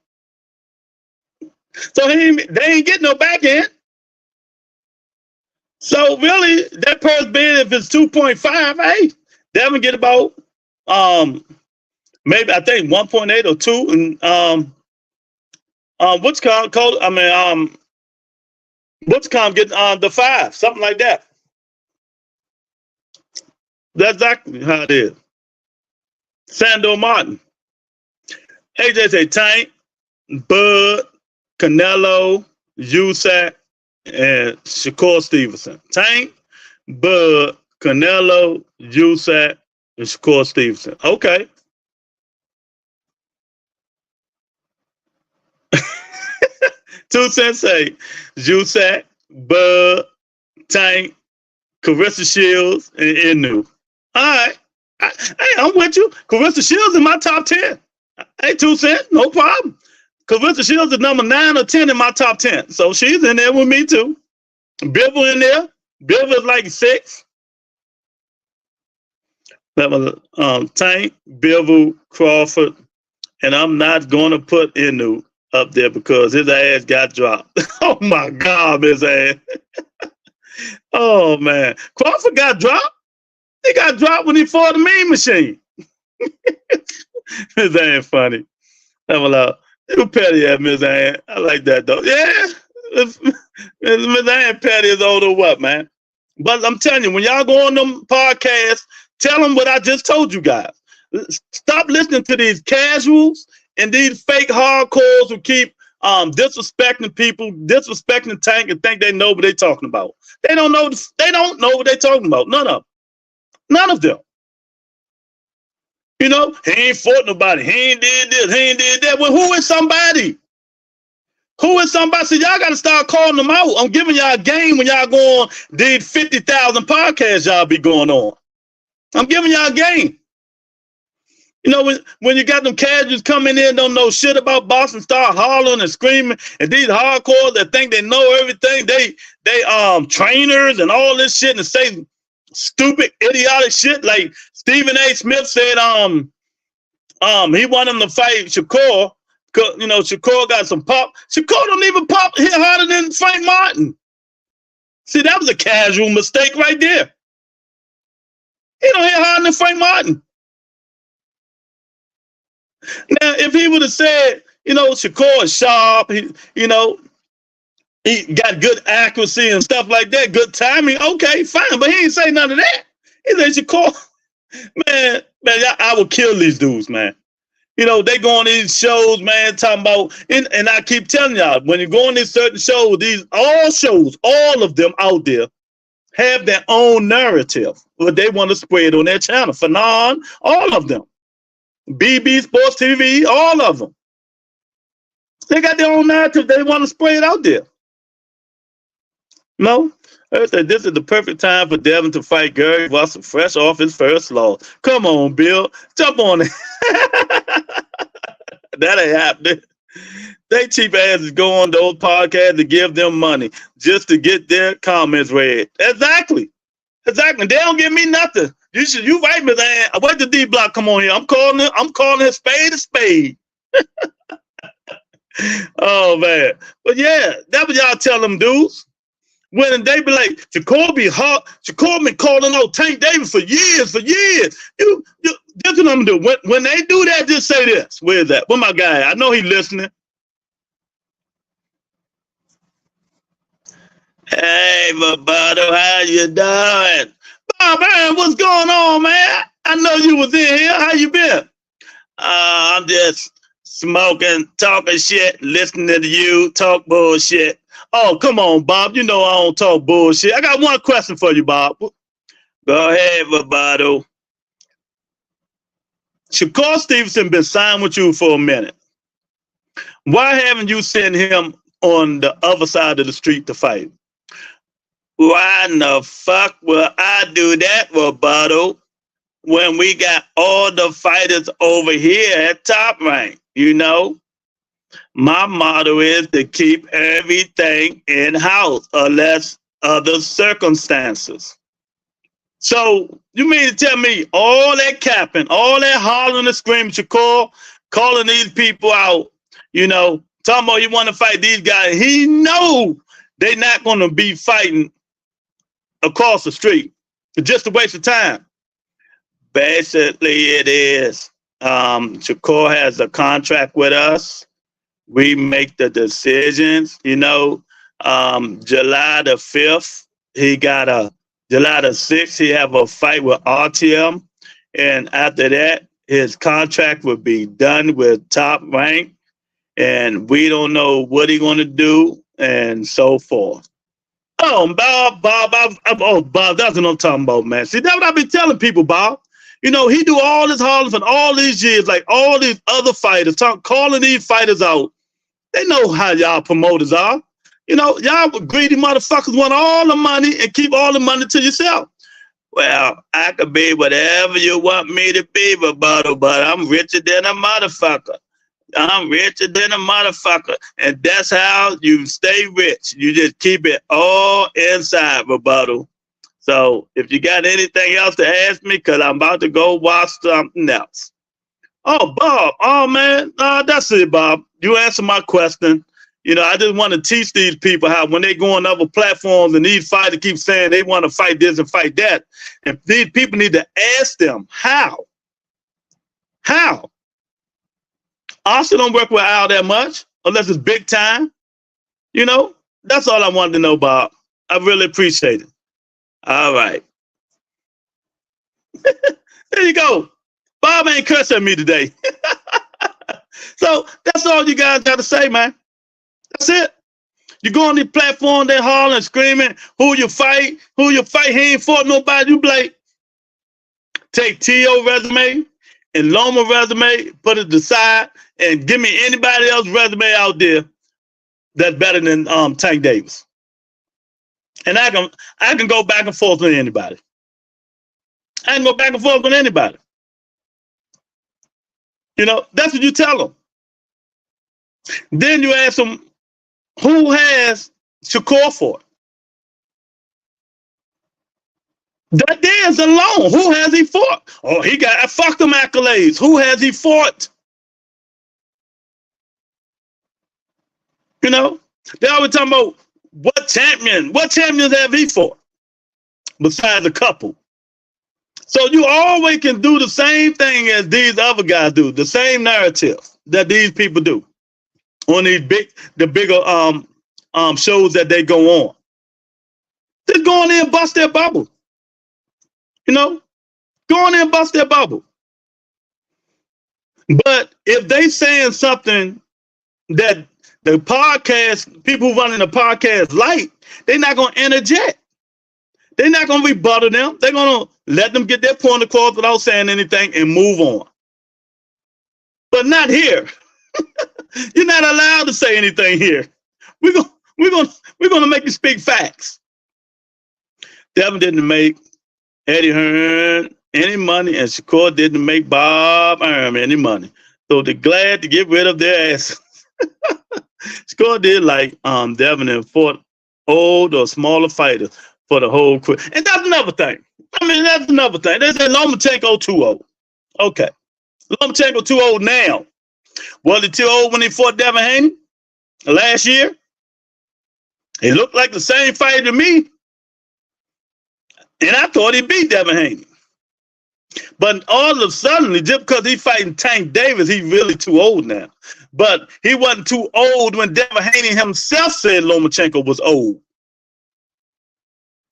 So they ain't getting no back end. So really, that purse bid, if it's 2.5, hey, Devin get about maybe I think 1.8 or 2, and what's called what's called get the 5, something like that. That's exactly how it is. Sandor Martin. AJ say Tank, Bud, Canelo, Usyk, and Shakur Stevenson. Tank, Bud, Canelo, Usyk, and Shakur Stevenson. Okay. 2 Cents say Usyk, Bud, Tank, Carissa Shields, and Inu. All right. Hey, I'm with you. Carissa Shields in my top 10. Hey, 2 Cents, no problem. Carissa Shields is number 9 or 10 in my top 10. So she's in there with me too. Bivol in there. Bivol is like 6. That was Tank, Bivol, Crawford, and I'm not going to put Inu up there because his ass got dropped. Oh my God, his ass. Oh man, Crawford got dropped. He got dropped when he fought the Mean Machine. His ass funny. That was you petty at Miss Ann. I like that though. Yeah, Miss Ann petty is older what, man. But I'm telling you, when y'all go on them podcasts, tell them what I just told you guys. Stop listening to these casuals and these fake hardcores who keep disrespecting people, disrespecting Tank, and think they know what they're talking about. They don't know. They don't know what they're talking about. None of them. You know, he ain't fought nobody. He ain't did this. He ain't did that. Well, who is somebody? Who is somebody? So y'all got to start calling them out. I'm giving y'all a game when y'all go on these 50,000 podcasts y'all be going on. I'm giving y'all a game. You know, when you got them casuals coming in, don't know shit about boxing, start hollering and screaming, and these hardcores that think they know everything, they trainers and all this shit and say stupid, idiotic shit. Like Stephen A. Smith said, he wanted him to fight Shakur. You know, Shakur got some pop. Shakur don't even pop hit harder than Frank Martin. See, that was a casual mistake right there. He don't hit harder than Frank Martin. Now, if he would have said, you know, Shakur is sharp, he got good accuracy and stuff like that, good timing, okay, fine. But he ain't say none of that. He said, Shakur, man, I will kill these dudes, man. You know, they go on these shows, man, talking about, and I keep telling y'all, when you go on these certain shows, all of them out there have their own narrative, what they want to spread on their channel. Fanon, all of them. BB Sports TV, all of them. They got their own narrative. They want to spread out there. No? I said, this is the perfect time for Devin to fight Gary Russell, fresh off his first loss. Come on, Bill. Jump on it. That ain't happening. They cheap asses go on those podcasts to give them money just to get their comments read. Exactly. They don't give me nothing. You right, Miss Ann. Wait till D Block come on here. I'm calling his spade a spade. Oh man. But yeah, that's what y'all tell them dudes. When they be like, Shakur been calling out Tank Davis for years. This is what I'm gonna do. When they do that, just say this. Where is that? Where my guy? I know he listening. Hey, Roberto, how you doing? Bob, man, what's going on, man? I know you was in here. How you been? I'm just smoking, talking shit, listening to you talk bullshit. Oh, come on, Bob. You know I don't talk bullshit. I got one question for you, Bob. Go ahead, Roberto. Shakur Stevenson been signed with you for a minute. Why haven't you sent him on the other side of the street to fight? Why in the fuck will I do that, Roberto, when we got all the fighters over here at Top Rank? You know, my motto is to keep everything in-house unless other circumstances. So you mean to tell me all that capping, all that hollering and screaming, Shakur, calling these people out, you know, talking about you want to fight these guys. He know they not going to be fighting across the street. It's just a waste of time. Basically, it is. Shakur has a contract with us. We make the decisions. You know, July the 5th, he got a July the 6th, he have a fight with RTM. And after that, his contract will be done with Top Rank. And we don't know what he's going to do and so forth. Oh, Bob, that's what I'm talking about, man. See, that's what I be telling people, Bob. You know, he do all this hollering for all these years, like all these other fighters, calling these fighters out. They know how y'all promoters are. You know, y'all greedy motherfuckers want all the money and keep all the money to yourself. Well, I could be whatever you want me to be, Roberto, but I'm richer than a motherfucker. I'm richer than a motherfucker. And that's how you stay rich. You just keep it all inside, Roberto. So if you got anything else to ask me, because I'm about to go watch something else. Oh, Bob. Oh, man. That's it, Bob. You answered my question. You know, I just want to teach these people how when they go on other platforms and these fighters keep saying they want to fight this and fight that, and these people need to ask them how. How? Austin don't work with Al that much unless it's big time. You know, that's all I wanted to know, Bob. I really appreciate it. All right. There you go. Bob ain't cursing at me today. So that's all you guys got to say, man. That's it. You go on the platform, they hollering, screaming, who you fight, he ain't fought nobody. You Blake. Take T.O. resume and Loma resume, put it aside, and give me anybody else's resume out there that's better than Tank Davis. And I can go back and forth with anybody. I can go back and forth with anybody. You know, that's what you tell them. Then you ask them, who has Shakur fought? That there's alone. Who has he fought? Oh, he got fuck them accolades. Who has he fought? You know, they always talking about what champions have he fought? Besides a couple. So you always can do the same thing as these other guys do, the same narrative that these people do on these bigger shows that they go on. Just go in there and bust their bubble. You know, go in there and bust their bubble. But if they saying something that the podcast, people who running the podcast like, they're not going to interject. They're not going to rebuttal them. They're going to let them get their point across without saying anything and move on. But not here. You're not allowed to say anything here. We're gonna make you speak facts. Devin didn't make Eddie Hearn any money, and Shakur didn't make Bob Arum any money. So they're glad to get rid of their asses. Shakur did like Devin and fought old or smaller fighters for the whole crew. And that's another thing. That's another thing. They said Lomachenko too old. Okay. Lomachenko too old now. Was he too old when he fought Devin Haney last year? He looked like the same fighter to me. And I thought he beat Devin Haney. But all of a sudden, just because he's fighting Tank Davis, he's really too old now. But he wasn't too old when Devin Haney himself said Lomachenko was old.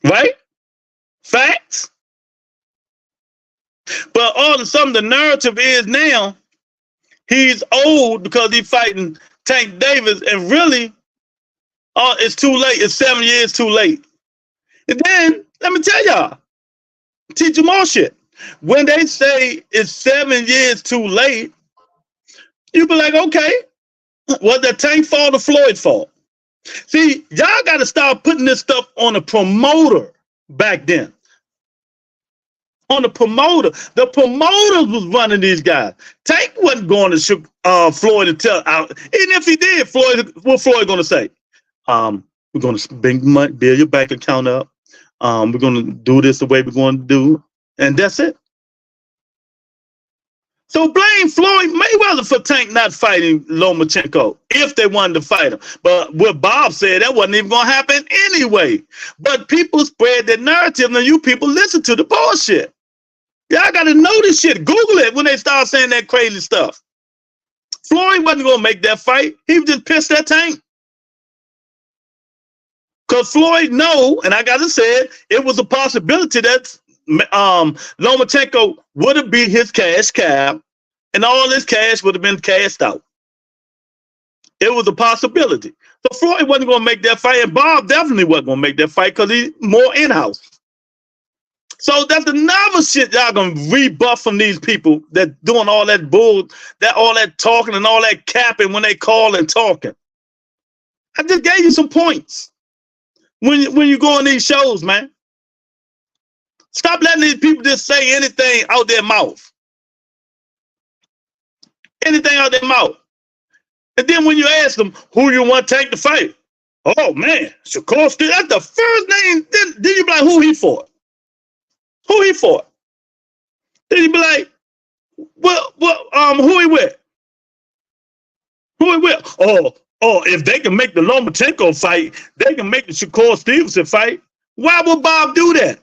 Right? Facts. But all of a sudden, the narrative is now he's old because he's fighting Tank Davis, and really, it's too late. It's 7 years too late. And then, let me tell y'all, teach you more shit. When they say it's 7 years too late, you be like, okay, was the Tank fault or Floyd fault? See, y'all got to start putting this stuff on the promoter back then. On the promoter. The promoters was running these guys. Tank wasn't going to Floyd and tell out. Even if he did, what Floyd going to say? We're going to build your bank account up. We're going to do this the way we're going to do. And that's it. So blame Floyd Mayweather for Tank not fighting Lomachenko if they wanted to fight him. But what Bob said, that wasn't even going to happen anyway. But people spread the narrative and you people listen to the bullshit. Y'all got to know this shit. Google it when they start saying that crazy stuff. Floyd wasn't going to make that fight. He was just pissed at Tank. Because Floyd know, and I got to say it was a possibility that Lomachenko would have beat his cash cow and all his cash would have been cashed out. It was a possibility. So Floyd wasn't going to make that fight, and Bob definitely wasn't going to make that fight because he's more in-house. So that's another shit y'all going to rebuff from these people that doing all that bull, all that talking and all that capping when they call and talking. I just gave you some points when you go on these shows, man. Stop letting these people just say anything out their mouth. Anything out their mouth. And then when you ask them who you want to take the fight, oh man, Shakur, that's the first name. Then you be like, who he fought? Who he fought? Then you be like, who he with? Who he with? Oh, if they can make the Lomachenko fight, they can make the Shakur Stevenson fight. Why would Bob do that?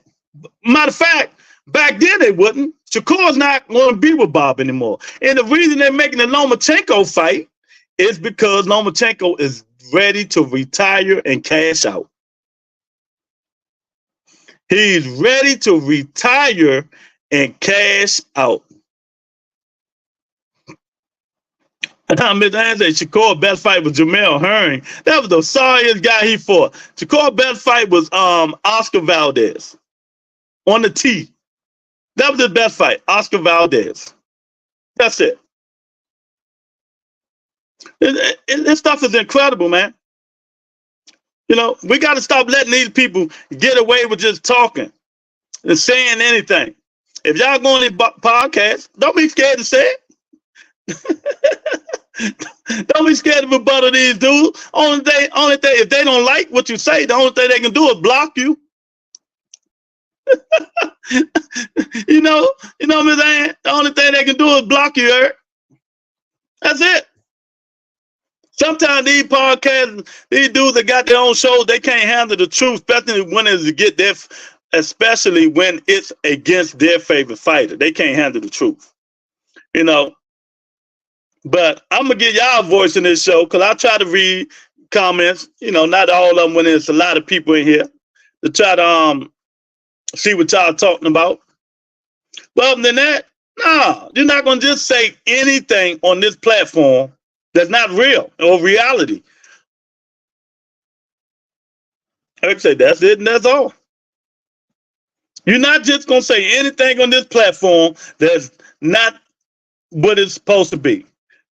Matter of fact, back then they wouldn't. Shakur's not going to be with Bob anymore. And the reason they're making the Lomachenko fight is because Lomachenko is ready to retire and cash out. He's ready to retire and cash out. Mr. Hans said Shakur's best fight was Jamel Herring. That was the sorriest guy he fought. Shakur's best fight was Oscar Valdez on the tee. That was his best fight, Oscar Valdez. That's it. This stuff is incredible, man. You know, we got to stop letting these people get away with just talking and saying anything. If y'all go on these podcasts, don't be scared to say it. Don't be scared to rebuttal these dudes. Only thing, if they don't like what you say, the only thing they can do is block you. you know what I'm saying? The only thing they can do is block you, Eric. That's it. Sometimes these podcasts, these dudes that got their own shows, they can't handle the truth, especially when it's against their favorite fighter. They can't handle the truth. You know. But I'm gonna get y'all a voice in this show because I try to read comments, not all of them when there's a lot of people in here, to try to see what y'all talking about. But other than that, no, you're not gonna just say anything on this platform that's not real or reality. I'd say that's it and that's all. You're not just gonna say anything on this platform that's not what it's supposed to be.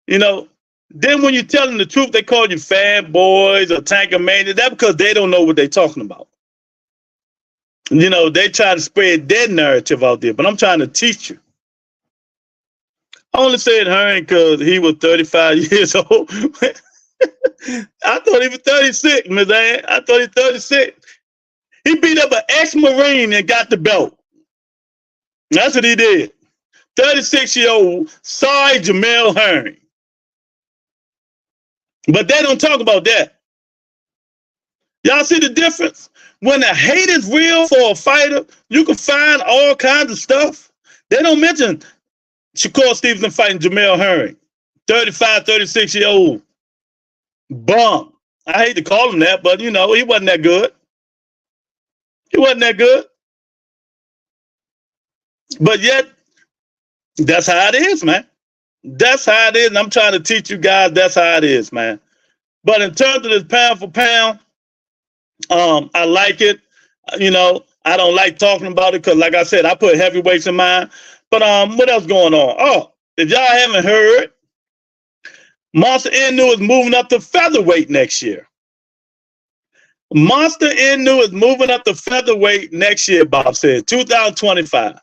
Then when you're telling the truth, they call you fanboys or tanker mania. That's because they don't know what they're talking about. They try to spread their narrative out there, but I'm trying to teach you. I only said Herring because he was 35 years old. I thought he was 36, Ms. Ann. I thought he was 36. He beat up an ex-Marine and got the belt. That's what he did. 36-year-old, sorry, Jamel Herring. But they don't talk about that. Y'all see the difference? When the hate is real for a fighter, you can find all kinds of stuff. They don't mention Shakur Stevenson fighting Jamel Herring, 35, 36-year-old bum. I hate to call him that, but he wasn't that good. He wasn't that good. But yet, that's how it is, man. That's how it is. And I'm trying to teach you guys that's how it is, man. But in terms of this pound for pound, I like it. You know, I don't like talking about it because, like I said, I put heavyweights in mine. But what else going on? Oh, if y'all haven't heard, Monster Inu is moving up to featherweight next year. Monster Inu is moving up to featherweight next year, Bob said, 2025.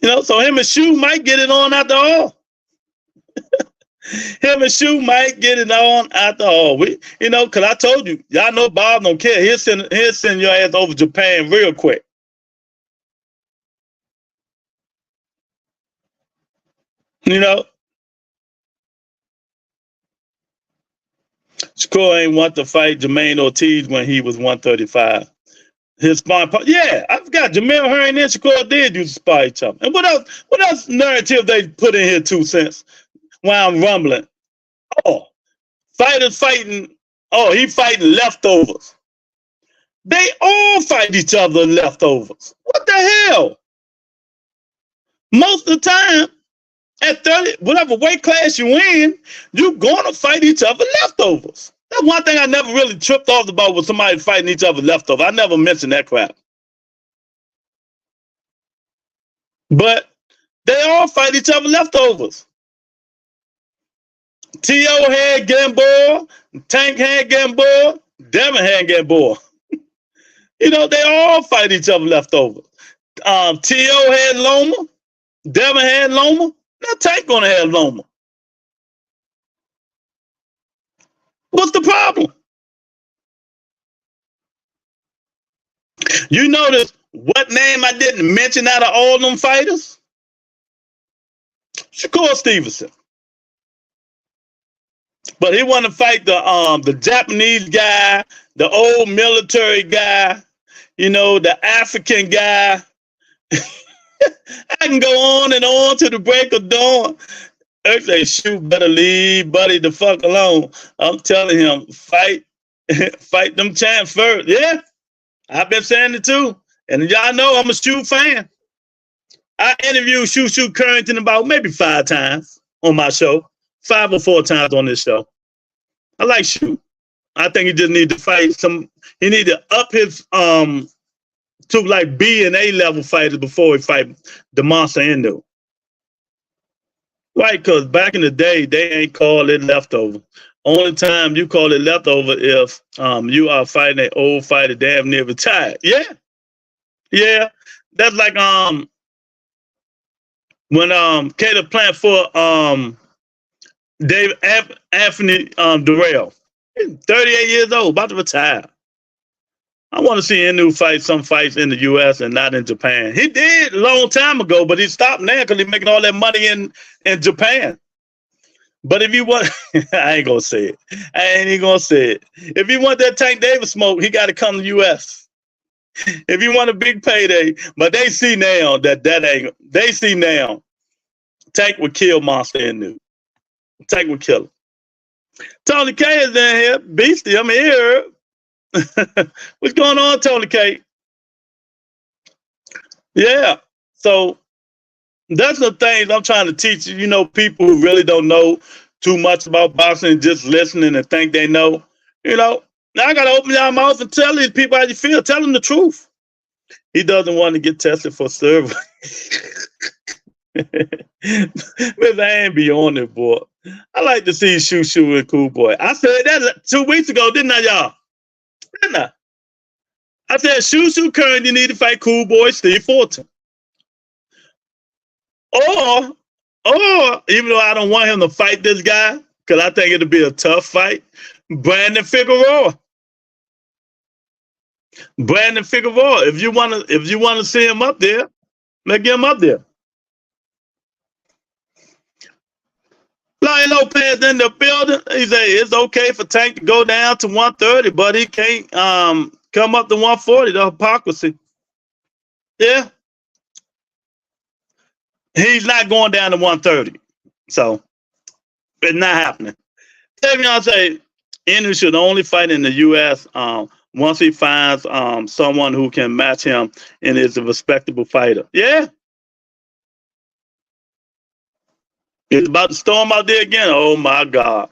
You know, so him and Shu might get it on after all. Him and Shu might get it on after all. You know, because I told you, y'all know Bob don't care. He'll send your ass over to Japan real quick. You know? Shakur ain't want to fight Jermaine Ortiz when he was 135. His sparring partner, yeah, I forgot. Jamel Herring and Shakur did used to spar each other. And what else narrative they put in here 2 cents while I'm rumbling? Oh, fighters fighting. Oh, he fighting leftovers. They all fight each other leftovers. What the hell? Most of the time, at 30, whatever weight class you in, you're gonna fight each other leftovers. That's one thing I never really tripped off about with somebody fighting each other leftovers. I never mentioned that crap. But they all fight each other leftovers. T.O. had Gamboa, Tank had Gamboa, Devin had Gamboa. You know, they all fight each other leftovers. T.O. had Loma, Devin had Loma, now Tank gonna have Loma. What's the problem? You notice what name I didn't mention out of all them fighters? Shakur Stevenson. But he want to fight the Japanese guy, the old military guy, you know, the African guy. I can go on and on to the break of dawn. They say, shoot, better leave Buddy the fuck alone. I'm telling him, fight them champs first. Yeah, I've been saying it too. And y'all know I'm a Shu fan. I interviewed Shu Currington about maybe 5 times on my show. 5 or 4 times on this show. I like Shu. I think he just need to fight he need to up his to like B and A level fighters before he fight the Monster Inu. Right, because back in the day, they ain't call it leftover. Only time you call it leftover if you are fighting an old fighter damn near retired. Yeah. Yeah. That's like when Caleb Plant for David Anthony Durrell. He's 38 years old, about to retire. I want to see Inu fight some fights in the U.S. and not in Japan. He did a long time ago, but he stopped now because he's making all that money in Japan. But if you want, I ain't going to say it. I ain't even going to say it. If you want that Tank Davis smoke, he got to come to the U.S. If you want a big payday, but they see now that ain't, they see now Tank would kill Monster Inu. Tank would kill him. Tony K is in here. Beastie, I'm here. What's going on, Tony K? Yeah. So that's the things I'm trying to teach you. You know, people who really don't know too much about boxing, just listening and think they know. You know, now I got to open your mouth and tell these people how you feel. Tell them the truth. He doesn't want to get tested for steroids. Miss Ann be on it, boy. I like to see Shu and Cool Boy. I said that 2 weeks ago, didn't I, y'all? Didn't I? I said Shu Curran, you need to fight Cool Boy Steve Fulton. Or even though I don't want him to fight this guy, because I think it'll be a tough fight, Brandon Figueroa. Brandon Figueroa. If you want to see him up there, let's get him up there. Larry Lopez in the building. He said it's okay for Tank to go down to 130, but he can't come up to 140. The hypocrisy. Yeah. He's not going down to 130. So it's not happening. Tavion say Inu should only fight in the U.S. once he finds someone who can match him and is a respectable fighter. Yeah. It's about to storm out there again. Oh my God.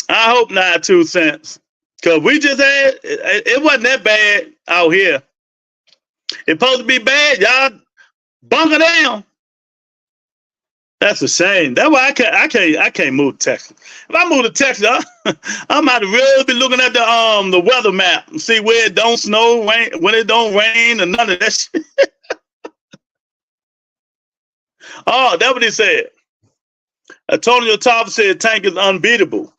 I hope not 2 cents. Cause we just had it wasn't that bad out here. It's supposed to be bad. Y'all bunker down. That's a shame. That's why I can't move to Texas. If I move to Texas, I'm about to really be looking at the weather map and see where it don't snow, rain, when it don't rain, and none of that shit. Oh, that's what he said. Antonio Tarver said Tank is unbeatable.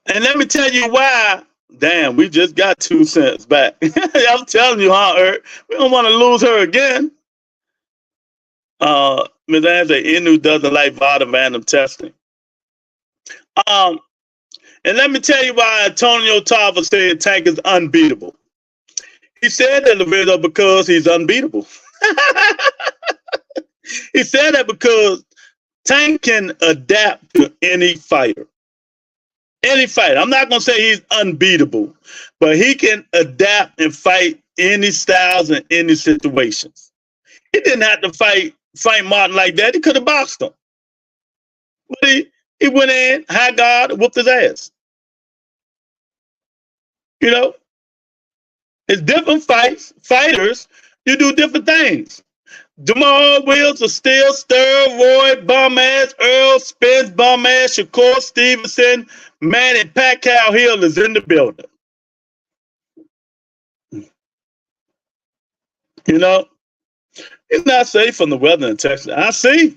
And let me tell you why. Damn, we just got 2 cents back. I'm telling you, huh, Eric? We don't want to lose her again. Ms. Anne Inu doesn't like bottom random testing. And let me tell you why Antonio Tarver said Tank is unbeatable. He said that, Loretto, because he's unbeatable. He said that because Tank can adapt to any fighter. Any fighter. I'm not going to say he's unbeatable, but he can adapt and fight any styles and any situations. He didn't have to fight Frank Martin like that. He could have boxed him. But he went in, high guard, whooped his ass. You know? It's different fighters, you do different things. Jamal Wills are still Stir, Roy, Bum-Ass, Earl, Spence, Bum-Ass, Shakur, Stevenson, Manny Pacquiao Hill is in the building. You know? It's not safe from the weather in Texas. I see.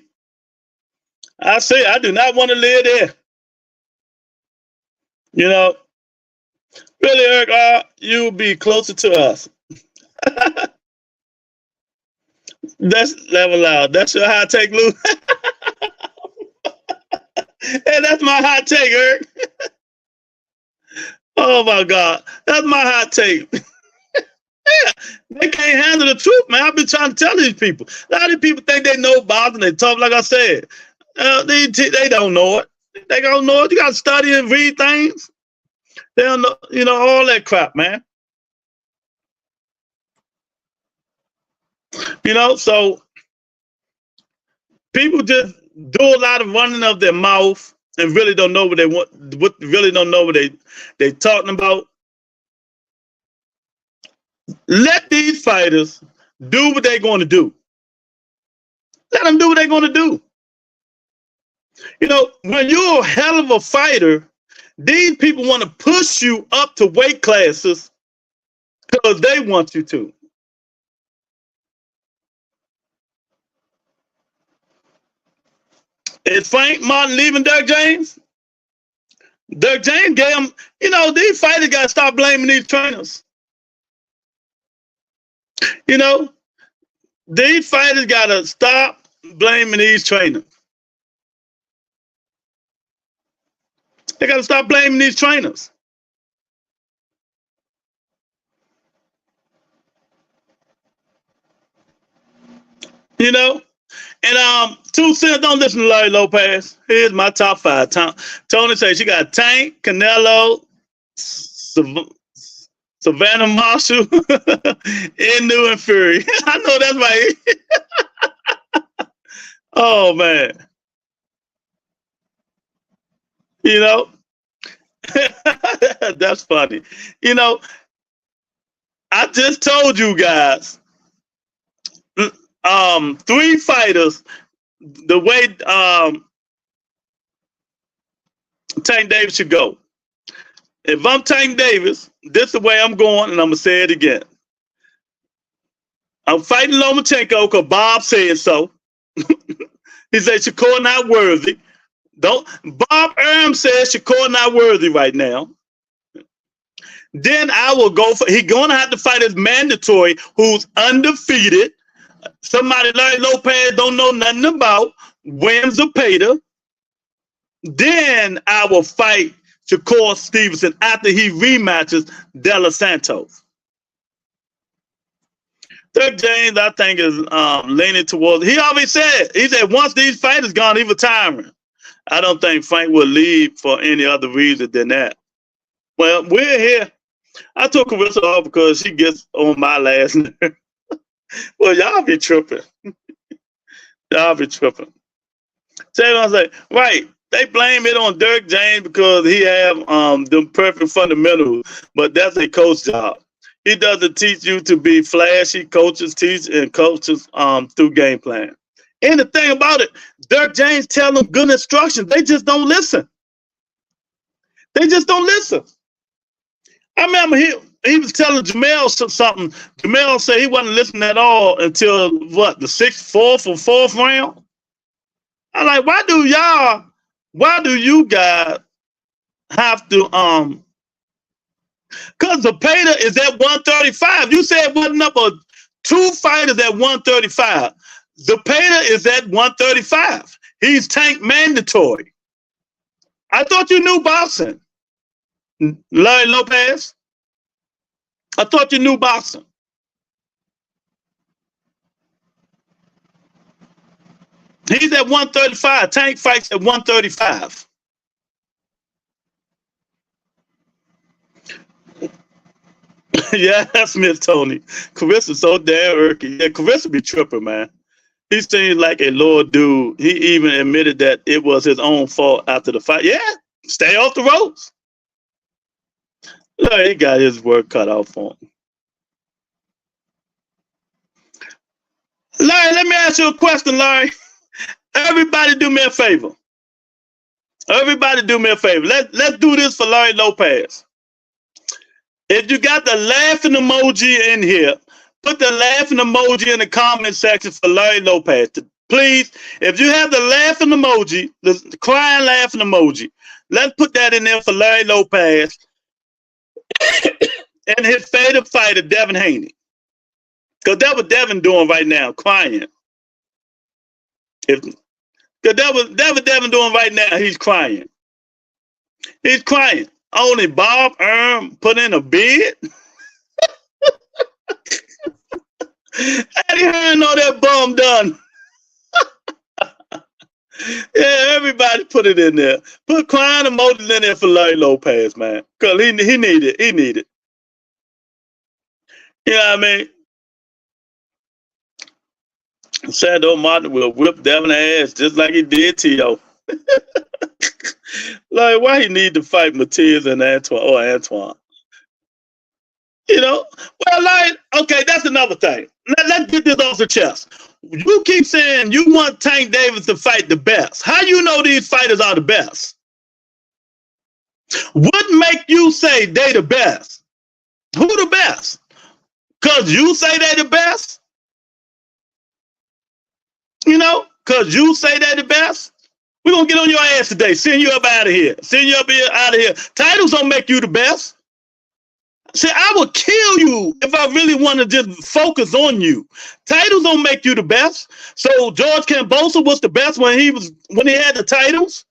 I do not want to live there. You know? Really, Eric, you'll be closer to us. That's level out. That's your hot take, Lou. Hey, that's my hot take, Eric. Oh my God. That's my hot take. Yeah, they can't handle the truth, man. I've been trying to tell these people. A lot of people think they know boxing. They talk like I said. They don't know it. They don't know it. You got to study and read things. They don't know, you know, all that crap, man. You know, so people just do a lot of running of their mouth and really don't know what they want. Really don't know what they talking about. Let these fighters do what they're going to do. Let them do what they're going to do. You know, when you're a hell of a fighter, these people want to push you up to weight classes because they want you to. Is Frank Martin leaving Dirk James? Dirk James gave him, you know, these fighters got to stop blaming these trainers. You know, these fighters got to stop blaming these trainers. They got to stop blaming these trainers. You know? And 2 cents, don't listen to Larry Lopez. Here's my top 5. Tony says she got Tank, Canelo, Savannah Marshall, Inu, and Fury. I know that's right. Oh, man. You know? That's funny. You know, I just told you guys 3 fighters, the way Tank Davis should go. If I'm Tank Davis, this is the way I'm going, and I'm going to say it again. I'm fighting Lomachenko because Bob said so. He said Shakur not worthy. Bob Erm says Shakur not worthy right now. Then I will go for, he's going to have to fight his mandatory who's undefeated. Somebody Larry Lopez don't know nothing about, Williams Zepeda. Then I will fight Shakur Stevenson after he rematches De Los Santos. Dirk James, I think, is leaning towards, he always said, he said once these fighters gone, he's retiring. I don't think Frank will leave for any other reason than that. Well, we're here. I took Carissa off because she gets on my last nerve. Well, y'all be tripping. Y'all be tripping. Say what I'm saying. Right. They blame it on Dirk James because he have the perfect fundamentals, but that's a coach job. He doesn't teach you to be flashy. Coaches teach and coaches through game plan. And the thing about it, Dirk James tell them good instructions. They just don't listen. They just don't listen. I remember he was telling Jamel something. Jamel said he wasn't listening at all until what, the fourth round? I'm like, why do you guys have to because Zepeda is at 135. You said wasn't number 2 fighters at 135. Zepeda is at 135. He's tank mandatory. I thought you knew boxing. Larry Lopez. I thought you knew boxing. He's at 135. Tank fights at 135. Yeah, that's Miss Tony. Carissa's so damn irky. Yeah, Carissa be tripping, man. He seems like a lower dude. He even admitted that it was his own fault after the fight. Yeah, stay off the ropes. Look, he got his work cut out for him. Larry, let me ask you a question, Larry. Everybody do me a favor. Everybody do me a favor. Let's do this for Larry Lopez. If you got the laughing emoji in here, put the laughing emoji in the comment section for Larry Lopez. Please, if you have the laughing emoji, the crying laughing emoji, let's put that in there for Larry Lopez and his favorite fighter, Devin Haney. Because that's what Devin doing right now, crying. Because that what Devin doing right now, he's crying. He's crying. Only Bob Earn put in a bid. Eddie Hearn know that bum done. Yeah, everybody put it in there. Put crying emojis in there for Larry Lopez, man. Because he need it. He need it. You know what I mean? Sando Martin will whip Devin ass just like he did T.O. Like, why he need to fight Matias and Antoine? You know? Well, like, okay, that's another thing. Let's get this off the chest. You keep saying you want Tank Davis to fight the best. How you know these fighters are the best? What make you say they the best? Who the best? Because you say they the best? You know? Because you say they the best? We're going to get on your ass today. Send you up out of here. Send you up out of here. Titles don't make you the best. See, I would kill you if I really want to just focus on you. Titles don't make you the best. So George Kambosos was the best when he had the titles.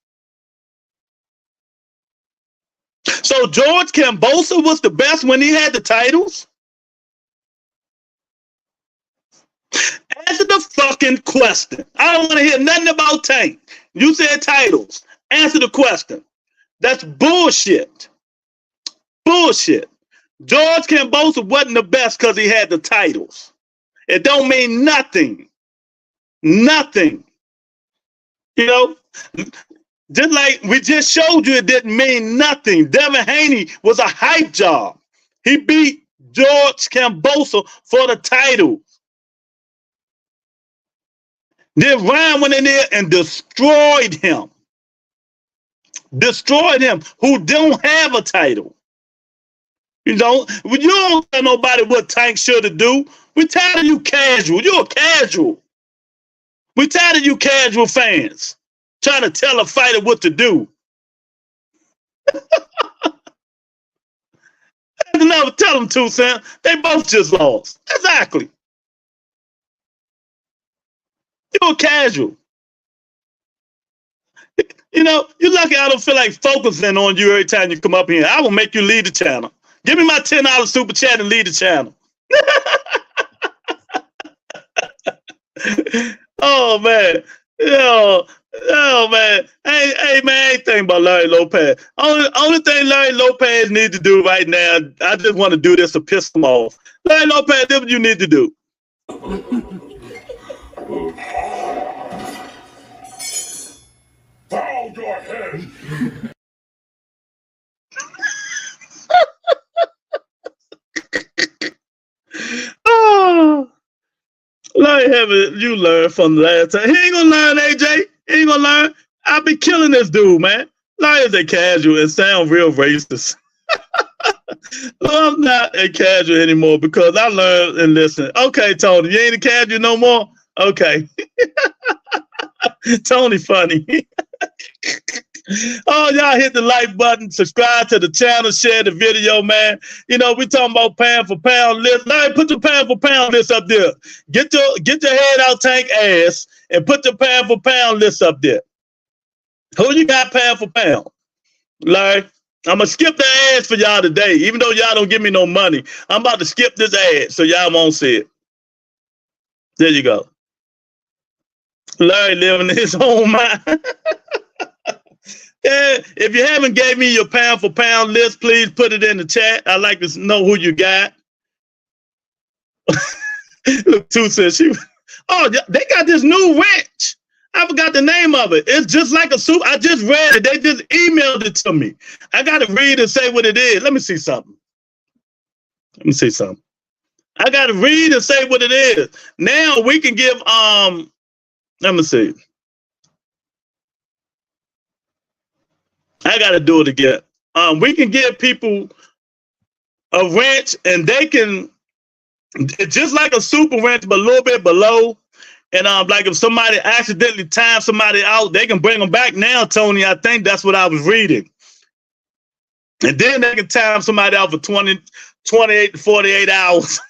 So George Kambosos was the best when he had the titles. Answer the fucking question. I don't want to hear nothing about Tank. You said titles. Answer the question. That's bullshit. Bullshit. George Kambosos wasn't the best because he had the titles. It don't mean nothing. Nothing. You know? Just like we just showed you, it didn't mean nothing. Devin Haney was a hype job. He beat George Kambosos for the title. Then Ryan went in there and destroyed him. Destroyed him, who don't have a title. You know, you don't tell nobody what Tank should do. We're tired of you casual. You're a casual. We're tired of you casual fans trying to tell a fighter what to do. I never tell them to, Sam. They both just lost. Exactly. You're a casual. You know, you're lucky I don't feel like focusing on you every time you come up here. I will make you leave the channel. Give me my $10 super chat and leave the channel. Oh, man. You know, Oh man, hey man, I ain't thinking about Larry Lopez. Only thing Larry Lopez needs to do right now, I just want to do this to piss him off. Larry Lopez, this what you need to do.
Bow your head.
Oh, Larry, haven't you learned from the last time? He ain't gonna learn, AJ. He ain't gonna learn. I be killing this dude, man. Larry is a casual and sound real racist. I'm not a casual anymore because I learned and listened. Okay, Tony, you ain't a casual no more? Okay. Tony funny. Oh, y'all hit the like button, subscribe to the channel, share the video, man. You know, we talking about pound for pound list. Larry, put your pound for pound list up there. Get your head out tank ass and put your pound for pound list up there. Who you got pound for pound? Larry, I'm going to skip the ads for y'all today. Even though y'all don't give me no money, I'm about to skip this ad so y'all won't see it. There you go. Larry living in his own mind. Yeah, if you haven't gave me your pound for pound list, please put it in the chat. I'd like to know who you got. Look, Two says they got this new ranch. I forgot the name of it. It's just like a soup. I just read it. They just emailed it to me. I got to read and say what it is. Let me see something. I got to read and say what it is. Now we can give, let me see. I got to do it again. We can give people a ranch and they can, it's just like a super ranch, but a little bit below. And like if somebody accidentally times somebody out, they can bring them back now, Tony. I think that's what I was reading. And then they can time somebody out for 28 to 48 hours.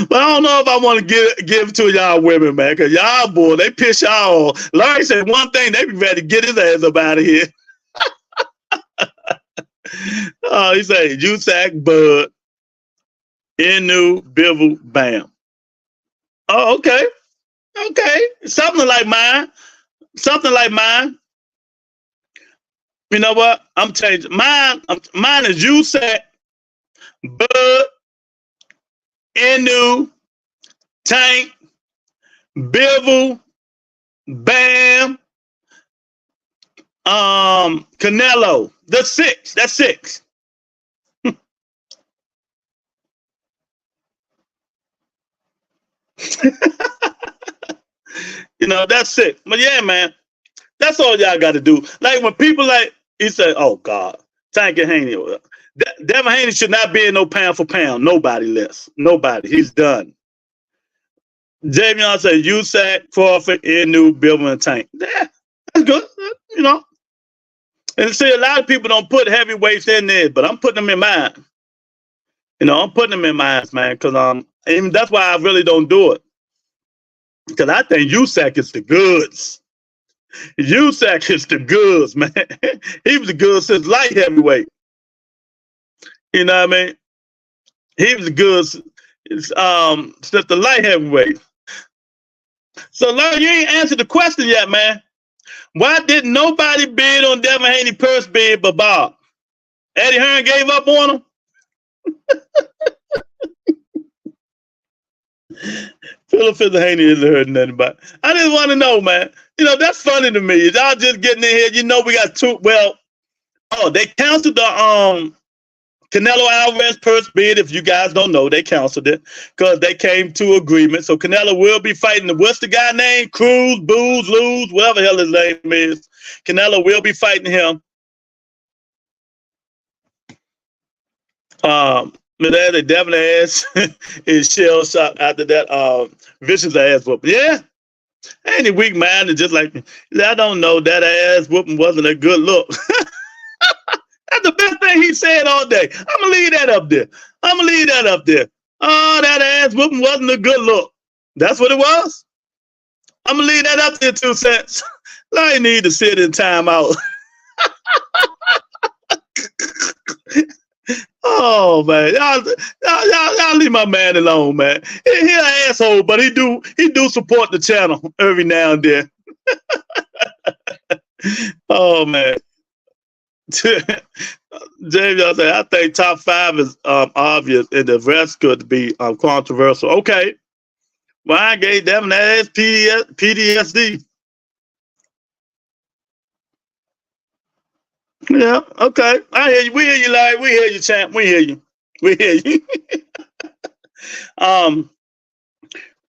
But I don't know if I want to give to y'all women, man, because y'all, boy, they piss y'all off. Larry said one thing, they be ready to get his ass up out of here. He said, USAC, Bud, Inu, Bivel, Bam. Oh, okay. Okay. Something like mine. You know what? I'm changing. Mine is USAC, Bud, Inu, Tank, Bivel, Bam, Canelo. That's six. You know, that's it. But yeah, man, that's all y'all got to do. Like when people he said, oh God, Tank and Haney. Devin Haney should not be in no pound for pound. Nobody less. Nobody. He's done. Javion said, USAC, Crawford, Inu, Bivel, and Tank. Yeah, that's good. You know. And see, a lot of people don't put heavyweights in there, but I'm putting them in mine. You know, I'm putting them in mine, man, because even that's why I really don't do it. Because I think USAC is the goods. USAC is the goods, man. He was the goods since light heavyweight. You know what I mean? He was the goods since the light heavyweight. So, Larry, you ain't answered the question yet, man. Why didn't nobody bid on Devin Haney purse bid but Bob? Eddie Hearn gave up on him? Philip Haney isn't hurting anybody. I just want to know, man. You know, that's funny to me. Y'all just getting in here. You know, we got they canceled the Canelo Alvarez purse bid. If you guys don't know, they canceled it because they came to agreement. So Canelo will be fighting what's the guy name? Cruz, Booze, Lose, whatever the hell his name is. Canelo will be fighting him. The Devin ass is shell shocked after that vicious ass whooping. Yeah. Ain't he weak minded just like me? I don't know. That ass whooping wasn't a good look. That's the best thing he said all day. I'm going to leave that up there. Oh, that ass whooping wasn't a good look. That's what it was? I'm going to leave that up there, 2 cents. I need to sit in timeout. Oh, man. Y'all leave my man alone, man. He's an asshole, but he do support the channel every now and then. Oh man. James, I say I think top 5 is obvious, and the rest could be controversial. Okay, Ryan gave them that PTSD. Yeah, okay. I hear you. We hear you, Larry. We hear you, champ. We hear you. We hear you.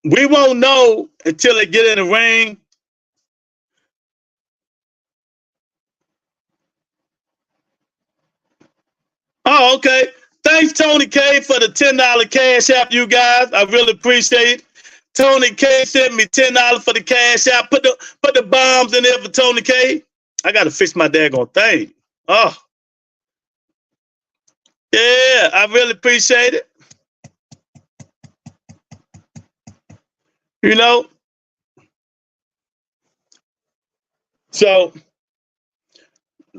We won't know until they get in the ring. Oh, okay. Thanks, Tony K, for the $10 cash app, you guys. I really appreciate it. Tony K sent me $10 for the cash app. Put the bombs in there for Tony K. I gotta fix my daggone thing. Oh. Yeah, I really appreciate it. You know? So,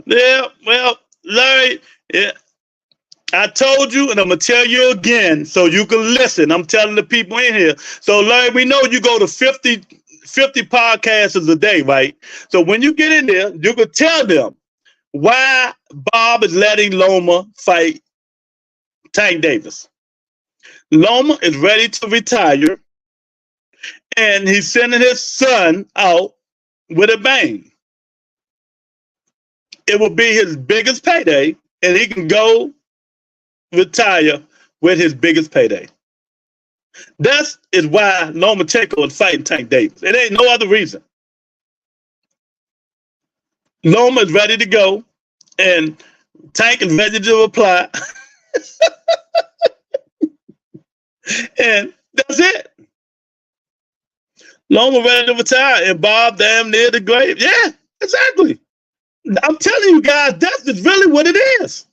yeah, well, Larry, yeah, I told you, and I'm going to tell you again so you can listen. I'm telling the people in here. So, Larry, we know you go to 50 podcasts a day, right? So when you get in there, you can tell them why Bob is letting Loma fight Tank Davis. Loma is ready to retire, and he's sending his son out with a bang. It will be his biggest payday, and he can go retire with his biggest payday. That is why Lomachenko is fighting Tank Davis. It ain't no other reason. Loma is ready to go, and Tank is ready to reply. And that's it. Loma ready to retire, and Bob damn near the grave. Yeah, exactly. I'm telling you guys, that's really what it is.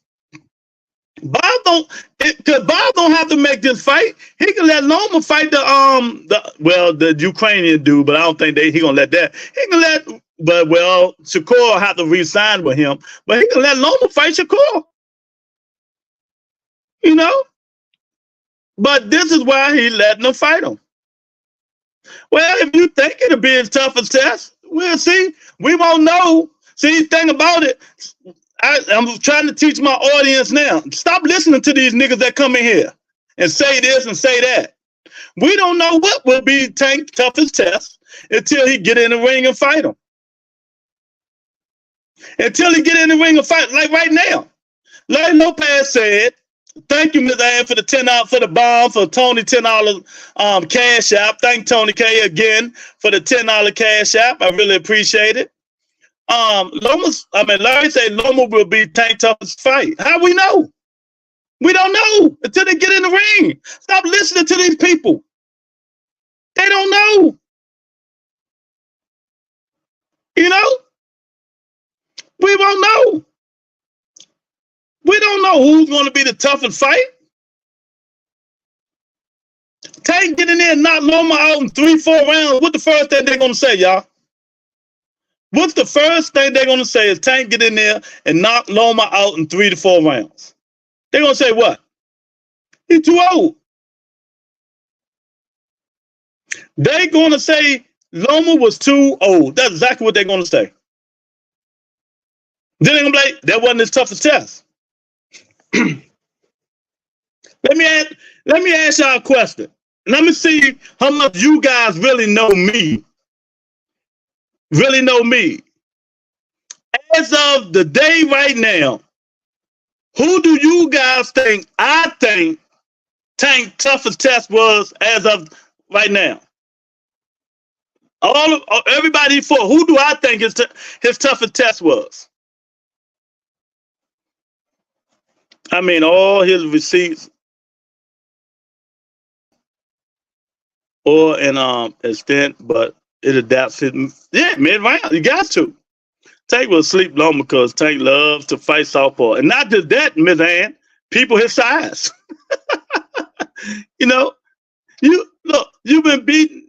Bob don't have to make this fight. He can let Loma fight the Ukrainian dude, but I don't think he gonna let that. He can let, but Shakur have to re-sign with him, but he can let Loma fight Shakur. You know, but this is why he letting him fight him. Well, if you think it'll be as tough as test, we'll see. We won't know. See, the thing about it, I'm trying to teach my audience now. Stop listening to these niggas that come in here and say this and say that. We don't know what will be Tank's toughest test until he get in the ring and fight him. Until he get in the ring and fight, like right now. Larry Lopez said, thank you, Ms. Ann, for the $10 for the bomb, for Tony $10 cash app. Thank Tony K again for the $10 cash app. I really appreciate it. Larry said Loma will be Tank's toughest fight. How we know? We don't know until they get in the ring. Stop listening to these people. They don't know. You know? We won't know. We don't know who's going to be the toughest fight. Tank get in there and knock Loma out in 3-4 rounds. What's the first thing they're going to say, y'all? What's the first thing they're going to say is Tank get in there and knock Loma out in 3 to 4 rounds? They're going to say what? He's too old. They're going to say Loma was too old. That's exactly what they're going to say. Then they're going to be like, that wasn't his toughest test. Let me ask y'all a question. Let me see how much you guys really know me. Really know me. As of the day right now, who do you guys think Tank's toughest test was as of right now? Everybody who do I think his toughest test was? I mean, all his receipts or an extent, but it adapts it. Yeah, mid-round. You got to. Tank will sleep long because Tank loves to fight southpaw. And not just that, Miss Ann, people his size. You know, you've been beaten.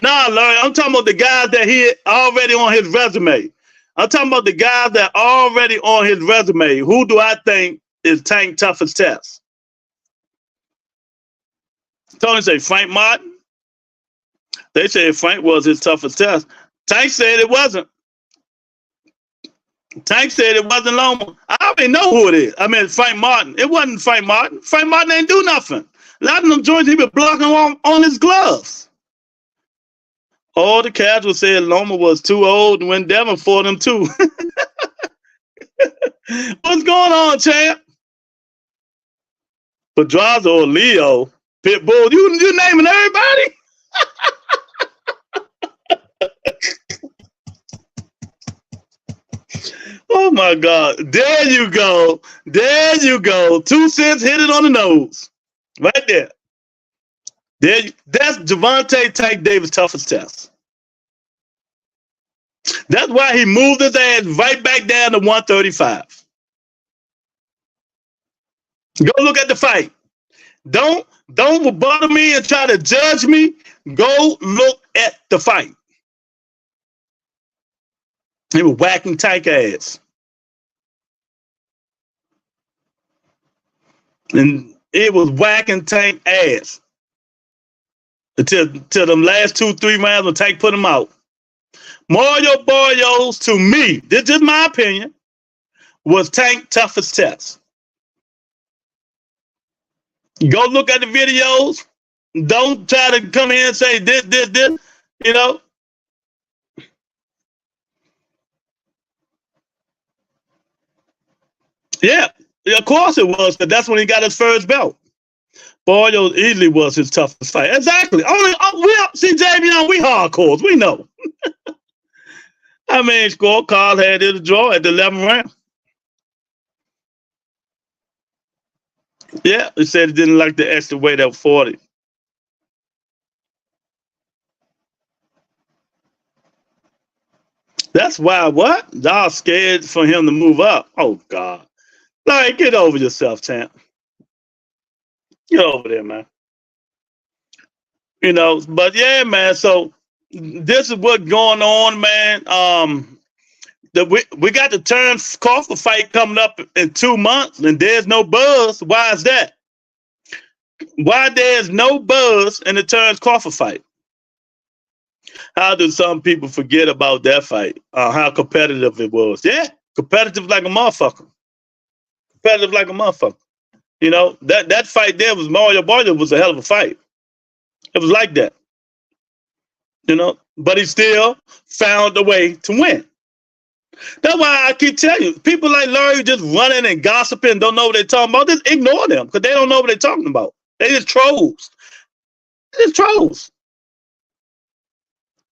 Nah, Larry, I'm talking about the guys that he already on his resume. I'm talking about the guys that already on his resume. Who do I think is Tank's toughest test? Tony say Frank Martin. They say Frank was his toughest test. Tank said it wasn't. Tank said it wasn't Loma. I already know who it is. I mean, Frank Martin. It wasn't Frank Martin. Frank Martin ain't do nothing. A lot of them joints he was blocking on his gloves. All the casuals said Loma was too old and went Devin for them too. What's going on, champ? Pedraza or Leo, Pitbull, you naming everybody? Oh my God. There you go. There you go. 2 cents hit it on the nose. Right there. That's Javante Tank Davis' toughest test. That's why he moved his ass right back down to 135. Go look at the fight. Don't rebuttal me and try to judge me. Go look at the fight. He was whacking Tank ass. And it was whacking Tank ass. Until them last 2-3 rounds when Tank put him out. Mario Barrios, to me, this is my opinion, was Tank's toughest test. Go look at the videos. Don't try to come here and say this, you know. Yeah, of course it was, because that's when he got his first belt. Barrios easily was his toughest fight. Exactly. See, Javion, we hardcores. We know. I mean, scorecard had it a draw at the 11th round. Yeah, it said it didn't like the extra weight at 40. That's why what? Y'all scared for him to move up. Oh, God. Like, get over yourself, champ. Get over there, man. You know, but yeah, man, so this is what's going on, man. We got the Terence Crawford fight coming up in 2 months, and there's no buzz. Why is that? Why there's no buzz in the Terence Crawford fight? How do some people forget about that fight? How competitive it was? Yeah, competitive like a motherfucker. Competitive like a motherfucker. You know, that fight there was Mario Barrios was a hell of a fight. It was like that. You know, but he still found a way to win. That's why I keep telling you, people like Larry just running and gossiping, don't know what they're talking about. Just ignore them because they don't know what they're talking about. They just trolls. They're just trolls.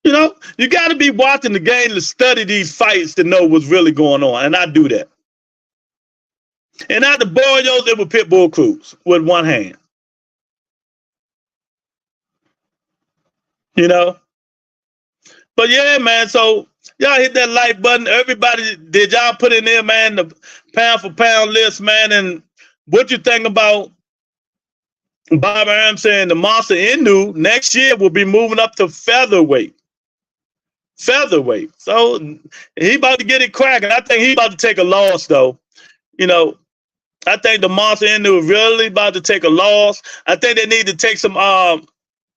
You know, you got to be watching the game to study these fights to know what's really going on, and I do that. And out the Barrios, it was Pitbull Cruz with one hand. You know? But yeah, man, so y'all hit that like button. Everybody, did y'all put in there, man, the pound for pound list, man, and what you think about Bob Arum saying the Monster Inu next year will be moving up to featherweight. Featherweight. So he about to get it cracking. I think he about to take a loss, though. You know, I think the Monster Inu is really about to take a loss. I think they need to take some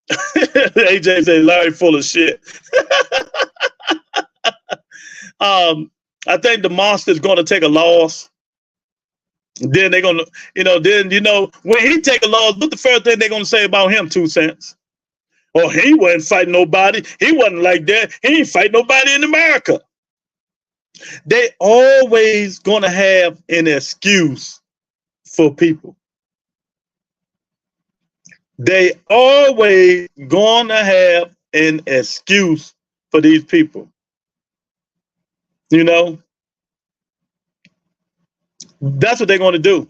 AJ said Larry full of shit. I think the Monster's going to take a loss. Then they're going to, when he take a loss, what's the first thing they're going to say about him, 2 cents? Oh, he wasn't fighting nobody. He wasn't like that. He ain't fight nobody in America. They always going to have an excuse for people. They always going to have an excuse for these people. You know? That's what they're going to do.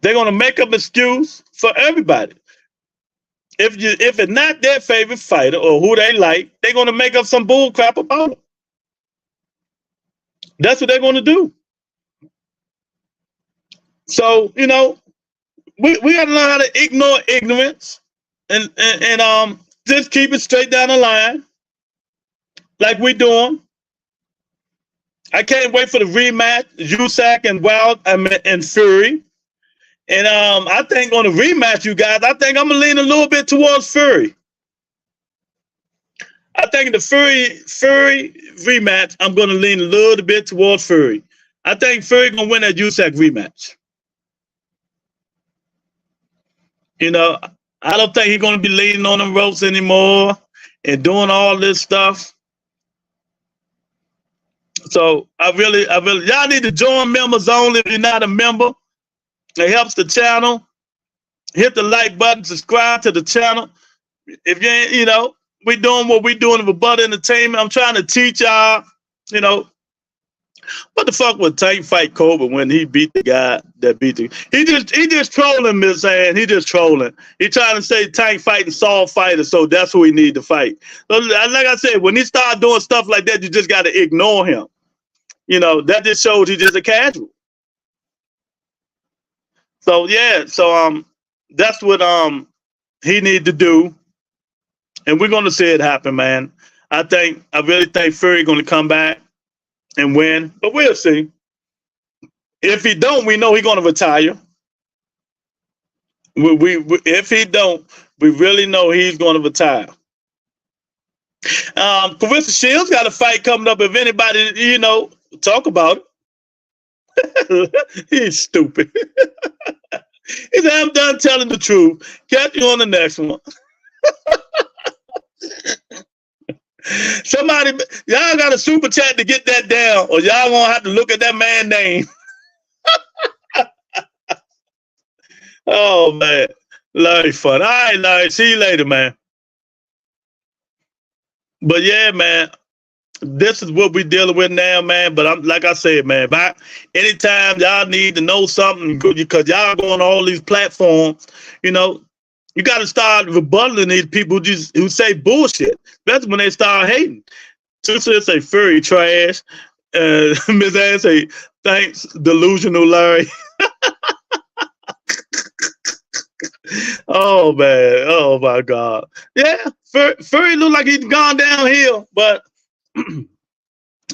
They're going to make up an excuse for everybody. If it's not their favorite fighter or who they like, they're going to make up some bull crap about it. That's what they're going to do. So, we got to learn how to ignore ignorance and just keep it straight down the line like we're doing. I can't wait for the rematch, Usyk and Wild and Fury. And I think on the rematch, you guys, I think I'm going to lean a little bit towards Fury. I think the Fury rematch, I'm going to lean a little bit towards Fury. I think Fury going to win that Usyk rematch. You know, I don't think he's going to be leaning on the ropes anymore and doing all this stuff. So I really, y'all need to join members only if you're not a member. It helps the channel. Hit the like button, subscribe to the channel. If you ain't, we doing what we doing with Butt Entertainment. I'm trying to teach y'all, what the fuck would Tank fight Cobra when he beat the guy that beat the he just trolling, Miss Ann. He just trolling. He trying to say Tank fighting Saul fighter, so that's who he need to fight. So, like I said, when he start doing stuff like that, you just gotta ignore him. That just shows he's just a casual. So yeah, that's what he need to do. And we're gonna see it happen, man. I really think Fury gonna come back and win, but we'll see. If he don't, we know he's gonna retire. If he don't, we really know he's gonna retire. Clarissa Shields got a fight coming up. If anybody, talk about it. He's stupid. He said, I'm done telling the truth. Catch you on the next one. Somebody, y'all got a super chat to get that down, or y'all gonna have to look at that man's name. Oh man, Larry fun. All right, Larry, see you later, man. But yeah, man, this is what we're dealing with now, man. But like I said, man, anytime y'all need to know something, because y'all go on all these platforms, you got to start rebuttaling these people who say bullshit. That's when they start hating. Sister say Fury trash. Miss Ann say thanks, delusional Larry. Oh man, oh my God. Yeah, Fury look like he's gone downhill, but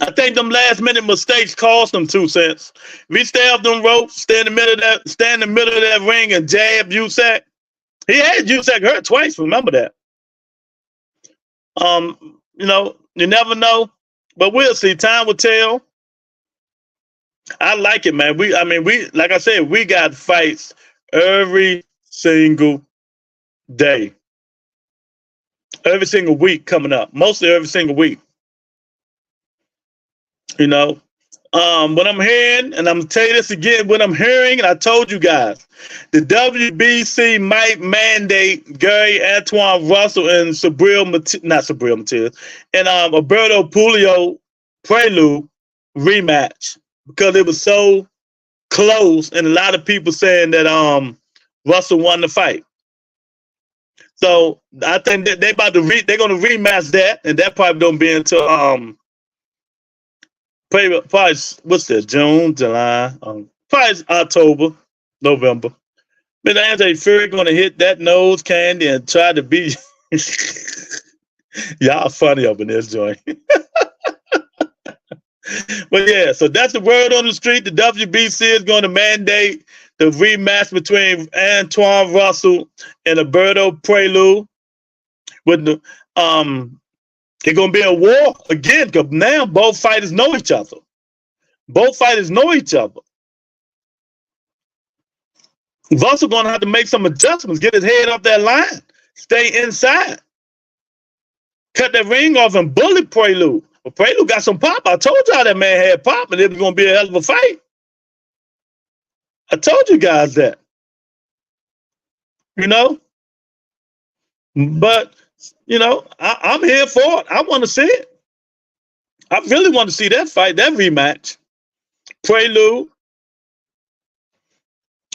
I think them last minute mistakes cost him 2 cents. If he stay up them ropes, stand in the middle of that ring and jab Usyk. He had Usyk hurt twice, remember that. You never know, but we'll see. Time will tell. I like it, man. We like I said, we got fights every single day. Every single week coming up. Mostly every single week. What I'm hearing, and I'm going to tell you this again, what I'm hearing, and I told you guys, the WBC might mandate Gary Antoine Russell and Alberto Puello Prelude rematch because it was so close, and a lot of people saying that Russell won the fight. So I think that they're going to rematch that, and that probably don't be until probably what's that? June, July, probably October, November. But Anthony Fury gonna hit that nose candy and try to be. Y'all funny up in this joint. But yeah, so that's the word on the street. The WBC is going to mandate the rematch between Antoine Russell and Alberto Prelude. With the it's going to be a war again because now both fighters know each other. Russell going to have to make some adjustments, get his head off that line, stay inside, cut that ring off and bully Prelude. Well, Prelude got some pop. I told y'all that man had pop and it was going to be a hell of a fight. I told you guys that. But I'm here for it. I want to see it. I really want to see that fight, that rematch. Prelude,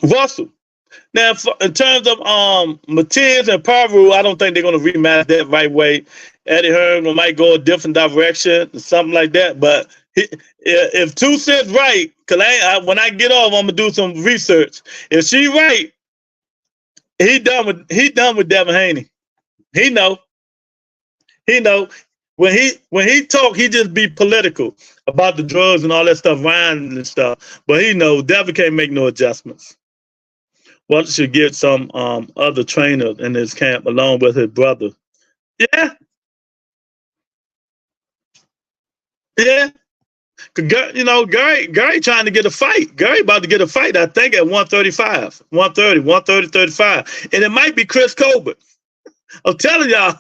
Russell. Now, in terms of Matiz and Paru, I don't think they're going to rematch that right way. Eddie Hearn might go a different direction, something like that. But if 2 Cents right, because when I get off, I'm going to do some research. If she right, he done with Devin Haney. He know. When he talk, he just be political about the drugs and all that stuff, Ryan and stuff. But he know Devin can't make no adjustments. Well, should get some other trainer in his camp along with his brother. Yeah. Yeah. Gary trying to get a fight. Gary about to get a fight, I think, at 135, 130, 35. And it might be Chris Colbert. I'm telling y'all,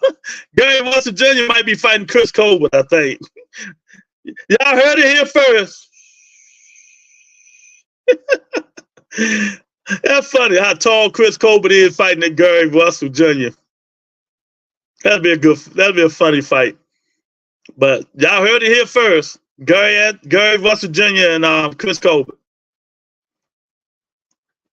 Gary Russell Jr. might be fighting Chris Colbert, I think. Y'all heard it here first. That's funny how tall Chris Colbert is fighting at Gary Russell Jr. That'd be a funny fight. But y'all heard it here first. Gary Russell Jr. and Chris Colbert.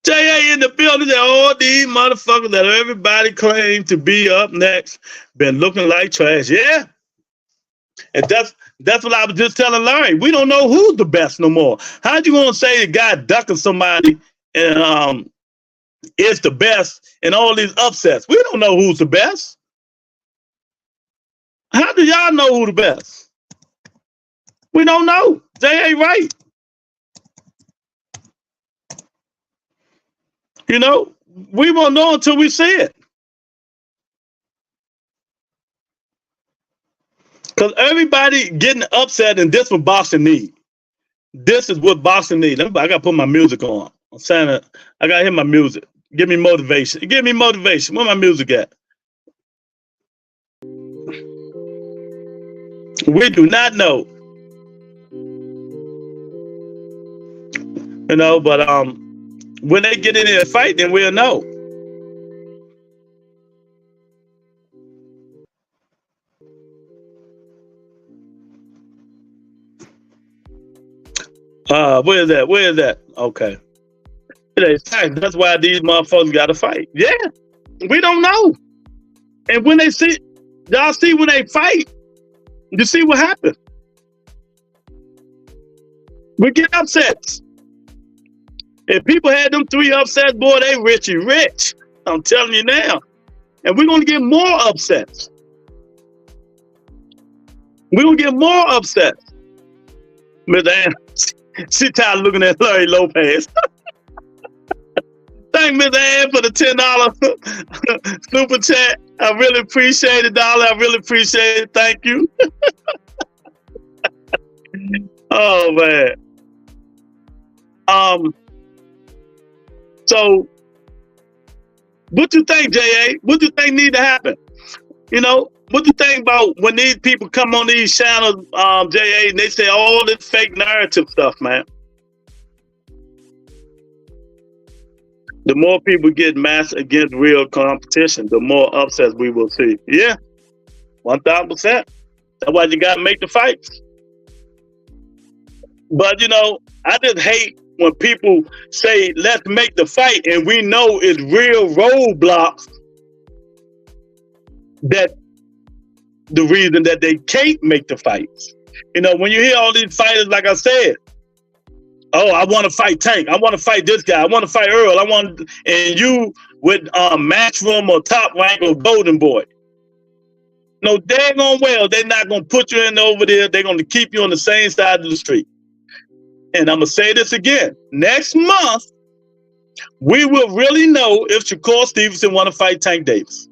J.A. in the building, that all these motherfuckers that everybody claims to be up next been looking like trash. Yeah. And that's what I was just telling Larry. We don't know who's the best no more. How'd you gonna say the guy ducking somebody and is the best in all these upsets? We don't know who's the best. How do y'all know who the best? We don't know. They ain't right. You know, we won't know until we see it. Because everybody getting upset, and this what boxing need. This is what boxing need. I got to put my music on. I'm saying it. I got to hear my music. Give me motivation. Give me motivation. Where my music at? We do not know. You know, but when they get in a fight, then we'll know. Where is that? Where is that? Okay. That's why these motherfuckers got to fight. Yeah, we don't know. And when they see, y'all see when they fight, you see what happens. We get upsets. If people had them 3 upsets, boy, they rich. I'm telling you now. And we're going to get more upsets. We're going to get more upsets. Miss Ann, she tired of looking at Larry Lopez. Thank Miss Ann for the $10 super chat. I really appreciate it, darling. I really appreciate it. Thank you. Oh, man. So, what you think, J.A.? What do you think need to happen? You know, what do you think about when these people come on these channels, J.A., and they say all this fake narrative stuff, man? The more people get matched against real competition, the more upsets we will see. Yeah, 1,000%. That's why you got to make the fights. But, you know, I just hate when people say, let's make the fight, and we know it's real roadblocks that the reason that they can't make the fights. You know, when you hear all these fighters, like I said, oh, I want to fight Tank. I want to fight this guy. I want to fight Earl. And you with Matchroom or Top Rank or Golden Boy. No, daggone well, they're not going to put you in over there. They're going to keep you on the same side of the street. And I'm going to say this again. Next month, we will really know if Shakur Stevenson want to fight Tank Davis.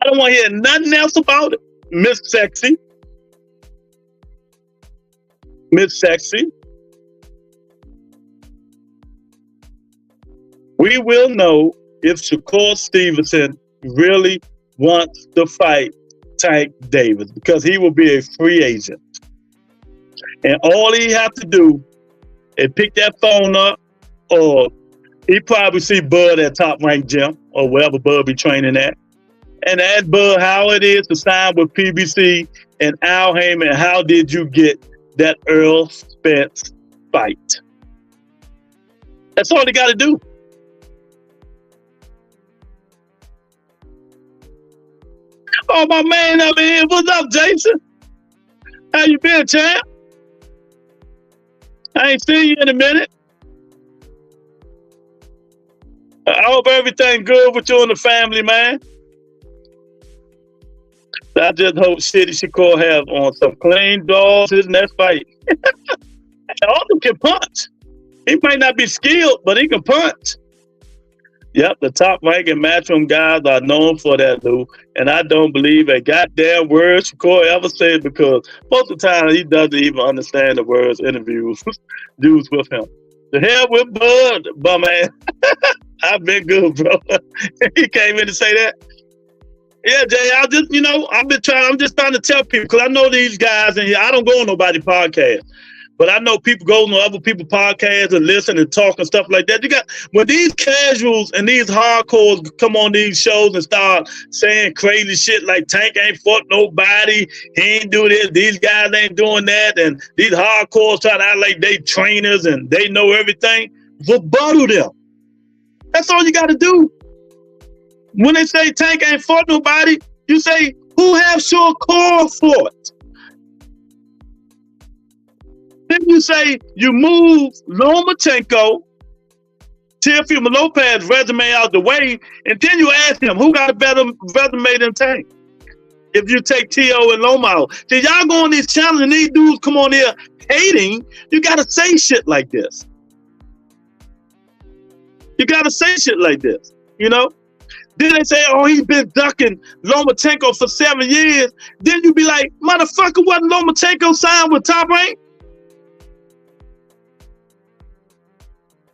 I don't want to hear nothing else about it. Miss Sexy. We will know if Shakur Stevenson really wants to fight Tank Davis because he will be a free agent. And all he have to do is pick that phone up, or he probably see Bud at Top Rank Gym or wherever Bud be training at, and ask Bud how it is to sign with PBC and Al Heyman. How did you get that Earl Spence fight? That's all they got to do. Oh, my man up here. What's up, Jason? How you been, champ? I ain't seen you in a minute. I hope everything good with you and the family, man. I just hope Shitty Shakur have on some clean dogs his next fight. Aldo can punch. He might not be skilled, but he can punch. Yep, the top ranking matchroom guys are known for that, Lou. And I don't believe a goddamn word Shakur ever said, because most of the time he doesn't even understand the words interviews dudes with him. The hell with Bud, bum ass. I've been good, bro. He came in to say that. Yeah, Jay, I'm just trying to tell people, because I know these guys in here. I don't go on nobody's podcast. But I know people go on other people's podcasts and listen and talk and stuff like that. When these casuals and these hardcores come on these shows and start saying crazy shit like Tank ain't fought nobody, he ain't do this, these guys ain't doing that, and these hardcores try to act like they trainers and they know everything, rebuttal them. That's all you got to do. When they say Tank ain't fought nobody, you say, who have Shakur fought? Then you say you move Lomachenko, Teofimo Lopez resume out the way, and then you ask him who got a better resume than Tank. If you take T.O. and Loma out, then y'all go on these channels and these dudes come on here hating. You gotta say shit like this. You gotta say shit like this, you know? Then they say, oh, he's been ducking Lomachenko for 7 years. Then you be like, motherfucker, wasn't Lomachenko signed with Top Rank?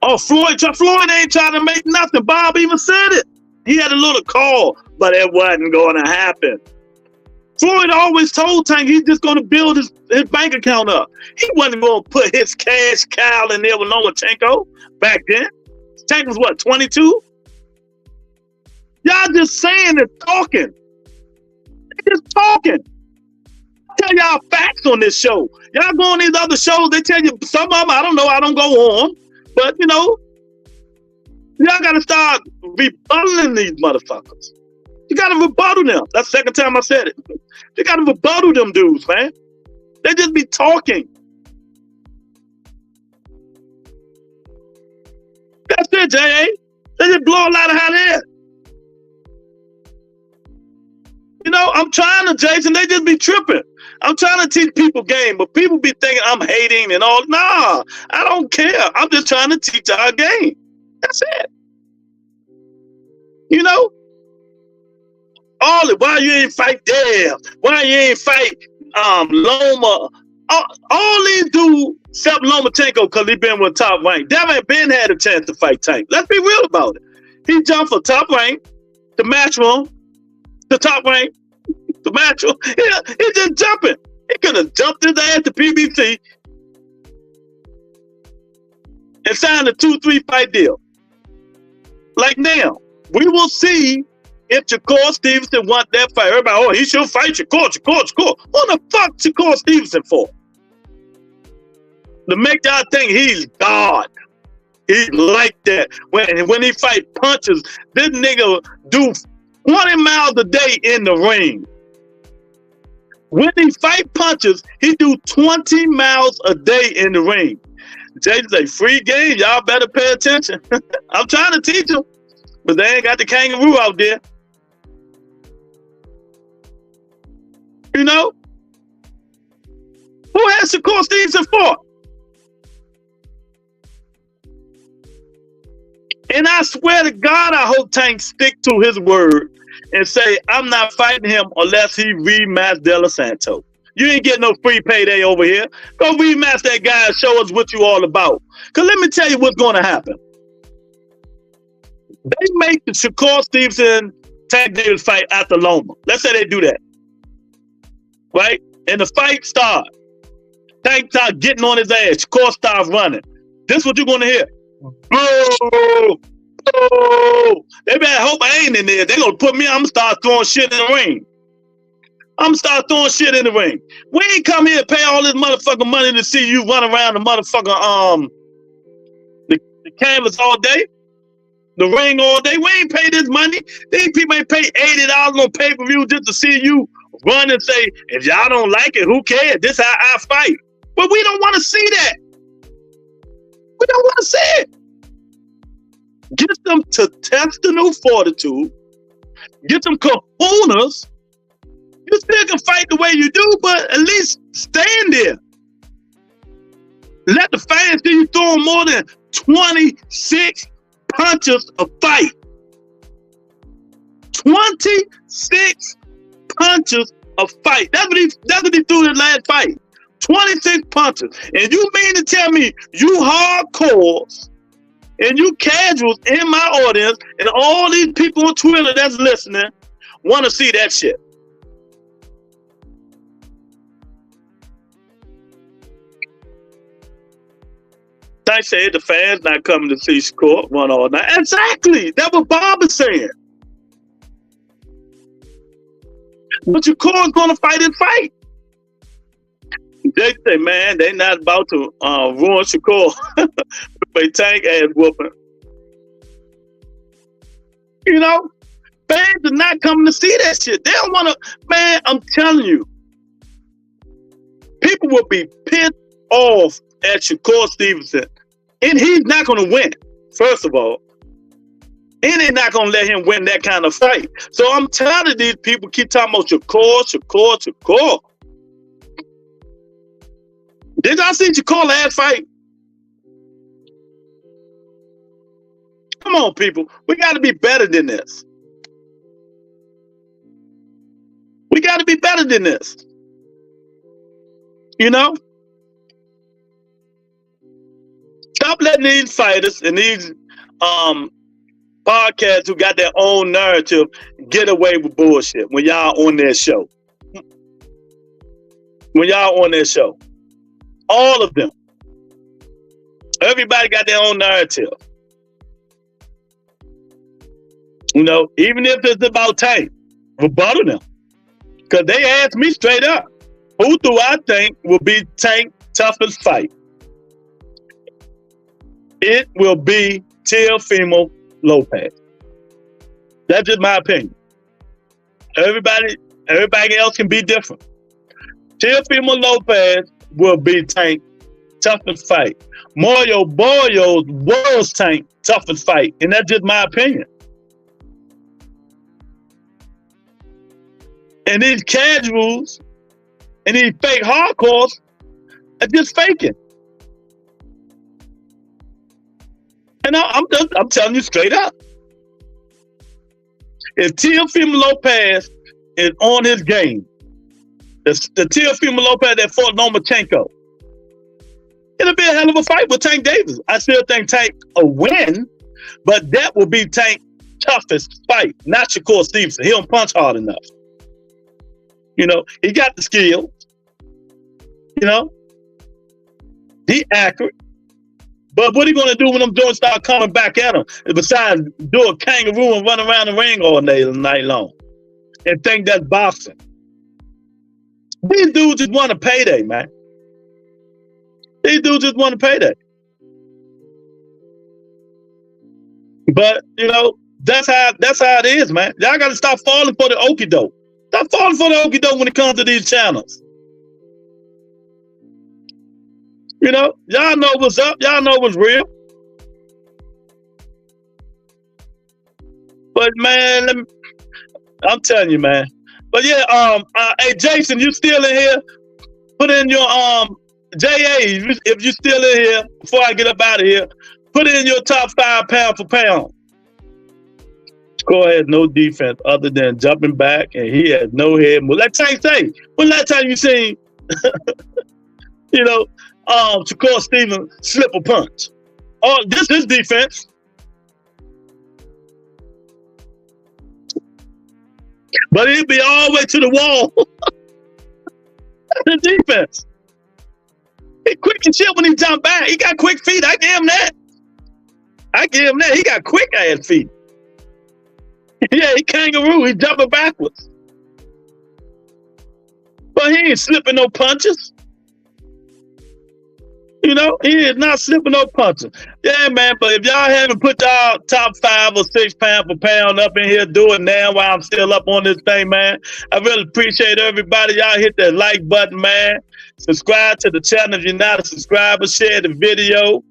Oh, Floyd ain't trying to make nothing. Bob even said it. He had a little call, but it wasn't going to happen. Floyd always told Tank he's just going to build his bank account up. He wasn't going to put his cash cow in there with Lomachenko back then. Tank was what, 22? Y'all just saying and talking. They just talking. I tell y'all facts on this show. Y'all go on these other shows, they tell you some of them, I don't know, I don't go on. But, you know, y'all got to start rebuttaling these motherfuckers. You got to rebuttal them. That's the second time I said it. You got to rebuttal them dudes, man. They just be talking. That's it, J.A. They just blow a lot of hot air. You know, I'm trying to, Jason, they just be tripping. I'm trying to teach people game, but people be thinking I'm hating and all. Nah, I don't care. I'm just trying to teach our game. That's it. You know? Why you ain't fight Dev? Why you ain't fight Loma? All these dudes, except Lomachenko, because he been with Top Rank. Dev ain't been had a chance to fight Tank. Let's be real about it. He jumped for Top Rank, the matchroom, the Top Rank, the matchroom. He just jumping. He could have jumped his ass to PBC and signed a 2-3 fight deal. Like now, we will see if Shakur Stevenson want that fight. Everybody, oh, he should fight Shakur. What the fuck Shakur Stevenson for? To make y'all think he's God. He's like that. When he fight punches, this nigga do 20 miles a day in the ring. When he fight punches, he do 20 miles a day in the ring. Jay's a free game. Y'all better pay attention. I'm trying to teach them, but they ain't got the kangaroo out there. You know? Who has Shakur Stevenson for? And I swear to God, I hope Tank stick to his word and say, I'm not fighting him unless he rematch De La Santo. You ain't getting no free payday over here. Go rematch that guy and show us what you all about. Because let me tell you what's going to happen. They make the Shakur Stevenson Tank Davis fight after Loma. Let's say they do that. Right? And the fight starts. Tank starts getting on his ass. Shakur starts running. This is what you're going to hear. Boo! Boo! They better hope I ain't in there. They're going to put me, I'm going to start throwing shit in the ring. I'm going to start throwing shit in the ring. We ain't come here to pay all this motherfucking money to see you run around the motherfucking, the canvas all day. The ring all day. We ain't pay this money. These people ain't pay $80 on pay-per-view just to see you run and say, if y'all don't like it, who cares? This is how I fight. But we don't want to see that. We don't want to see it. Get them to intestinal fortitude. Get them kahunas. You still can fight the way you do, but at least stand there. Let the fans see you throwing more than 26 punches a fight. 26 punches a fight. That's what he threw in the last fight. 26 punches. And you mean to tell me you hardcores and you casuals in my audience and all these people on Twitter that's listening want to see that shit? I said the fans not coming to see Shakur run all night. Exactly. That's what Bob is saying. But Shakur's going to fight and fight. They say, man, they not about to ruin Shakur with a tank ass whooping. You know, fans are not coming to see that shit. They don't want to, man, I'm telling you. People will be pissed off at Shakur Stevenson. And he's not going to win, first of all. And they're not going to let him win that kind of fight. So I'm tired of these people keep talking about Shakur. Did y'all see Shakur last fight? Come on, people. We got to be better than this. We got to be better than this. You know? Stop letting these fighters and these podcasts who got their own narrative get away with bullshit when y'all on their show. When y'all on their show. All of them. Everybody got their own narrative. You know, even if it's about Tank, rebuttal them. Because they asked me straight up, who do I think will be Tank's toughest fight? It will be Teofimo Lopez. That's just my opinion. Everybody else can be different. Teofimo Lopez will be Tank toughest fight. Mario Barrios was Tank toughest fight, and that's just my opinion. And these casuals and these fake hardcores are just faking. And I'm telling you straight up. If Teofimo Lopez is on his game, the Teofimo Lopez that fought Lomachenko, it'll be a hell of a fight with Tank Davis. I still think Tank will win, but that will be Tank's toughest fight, not Shakur Stevenson. He don't punch hard enough. You know, he got the skill. You know, he accurate. But what are you going to do when them joints start coming back at him? Besides do a kangaroo and run around the ring all night long and think that's boxing. These dudes just want a payday, man. These dudes just want a payday. But, you know, that's how it is, man. Y'all got to stop falling for the okie doke. Stop falling for the okie doke when it comes to these channels. You know, y'all know what's up. Y'all know what's real. But man, I'm telling you, man. But yeah, hey Jason, you still in here? Put in your JA if you still in here before I get up out of here. Put in your top 5 pound for pound. Shakur has no defense other than jumping back, and he has no head. Well, let's say, when last time you seen, you know, Shakur Stevenson slip a punch? Oh, this is defense. But he'd be all the way to the wall. That's the defense. He quick and shit when he jump back. He got quick feet. I give him that. He got quick ass feet. Yeah, he kangaroo. He jumping backwards. But he ain't slipping no punches. You know, he is not slipping no punches. Yeah, man, but if y'all haven't put y'all top 5 or 6 pound for pound up in here, do it now while I'm still up on this thing, man. I really appreciate everybody. Y'all hit that like button, man. Subscribe to the channel if you're not a subscriber. Share the video.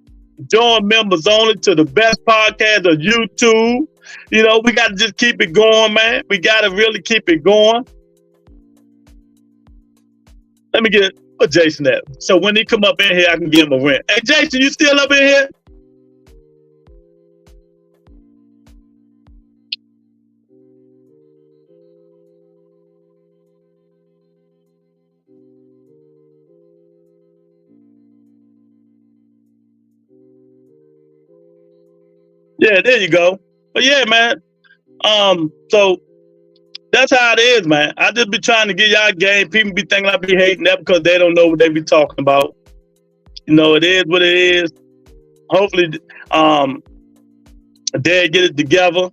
Join members only to the best podcast of YouTube. You know, we got to just keep it going, man. We got to really keep it going. Let me get Jason at. So when he come up in here, I can give him a rent. Hey, Jason, you still up in here? Yeah, there you go. But yeah, man. So that's how it is, man. I just be trying to get y'all game. People be thinking I be hating that because they don't know what they be talking about. You know, it is what it is. Hopefully, they get it together.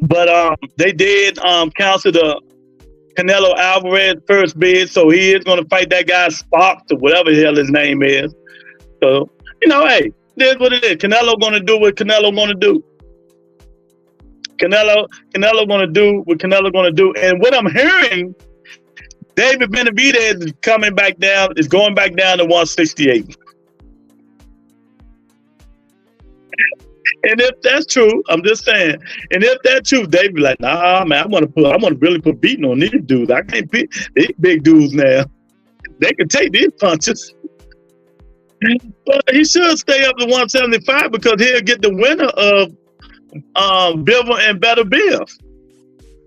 But they did cancel the Canelo Alvarez first bid, so he is going to fight that guy Sparks or whatever the hell his name is. So, you know, hey, it is what it is. Canelo going to do what Canelo going to do. Canelo going to do what Canelo going to do. And what I'm hearing, David Benavidez is coming back down, is going back down to 168. And if that's true, I'm just saying. And if that's true, they be like, nah, man, I want to really put beating on these dudes. I can't beat these big dudes now. They can take these punches. But he should stay up to 175 because he'll get the winner of Bivol and Better Biv.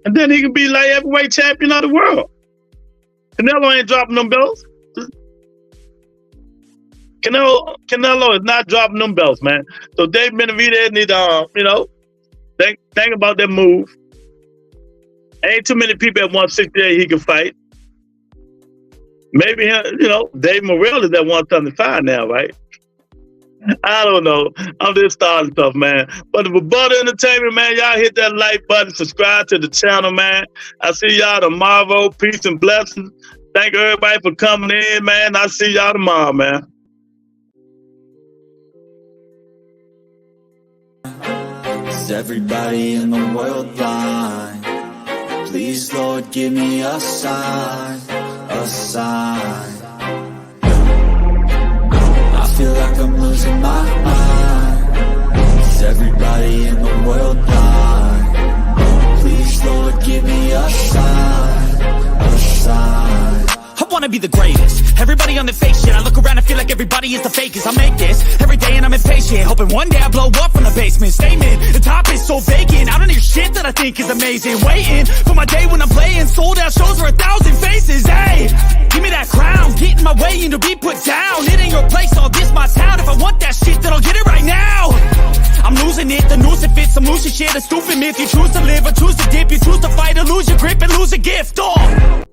And then he can be like heavyweight champion of the world. Canelo ain't dropping them belts. Canelo is not dropping them belts, man. So Dave Benavidez need to, think about that move. Ain't too many people at 168 he can fight. Maybe, Dave Morrell is at 175 now, right? I don't know. I'm just starting stuff, man. But for Butter Entertainment, man, y'all hit that like button, subscribe to the channel, man. I see y'all tomorrow. Peace and blessings. Thank everybody for coming in, man. I see y'all tomorrow, man.
Is everybody in the world blind? Please, Lord, give me a sign, a sign. I feel like I'm losing my mind. Is everybody in the world blind? Please, Lord, give me a sign, a sign. I wanna be the greatest. Everybody on the fake shit. I look around and feel like everybody is the fakest. I make this every day and I'm impatient, hoping one day I blow up from the basement. Statement, the top is so vacant. I don't hear shit that I think is amazing. Waiting for my day when I'm playing sold out shows for 1,000 faces. Hey, give me that crown, get in my way and to be put down. It ain't your place, all this my town. If I want that shit, then I'll get it right now. I'm losing it, the noose it fits. I'm losing shit, a stupid myth. You choose to live or choose to dip. You choose to fight or lose your grip and lose a gift. Oh.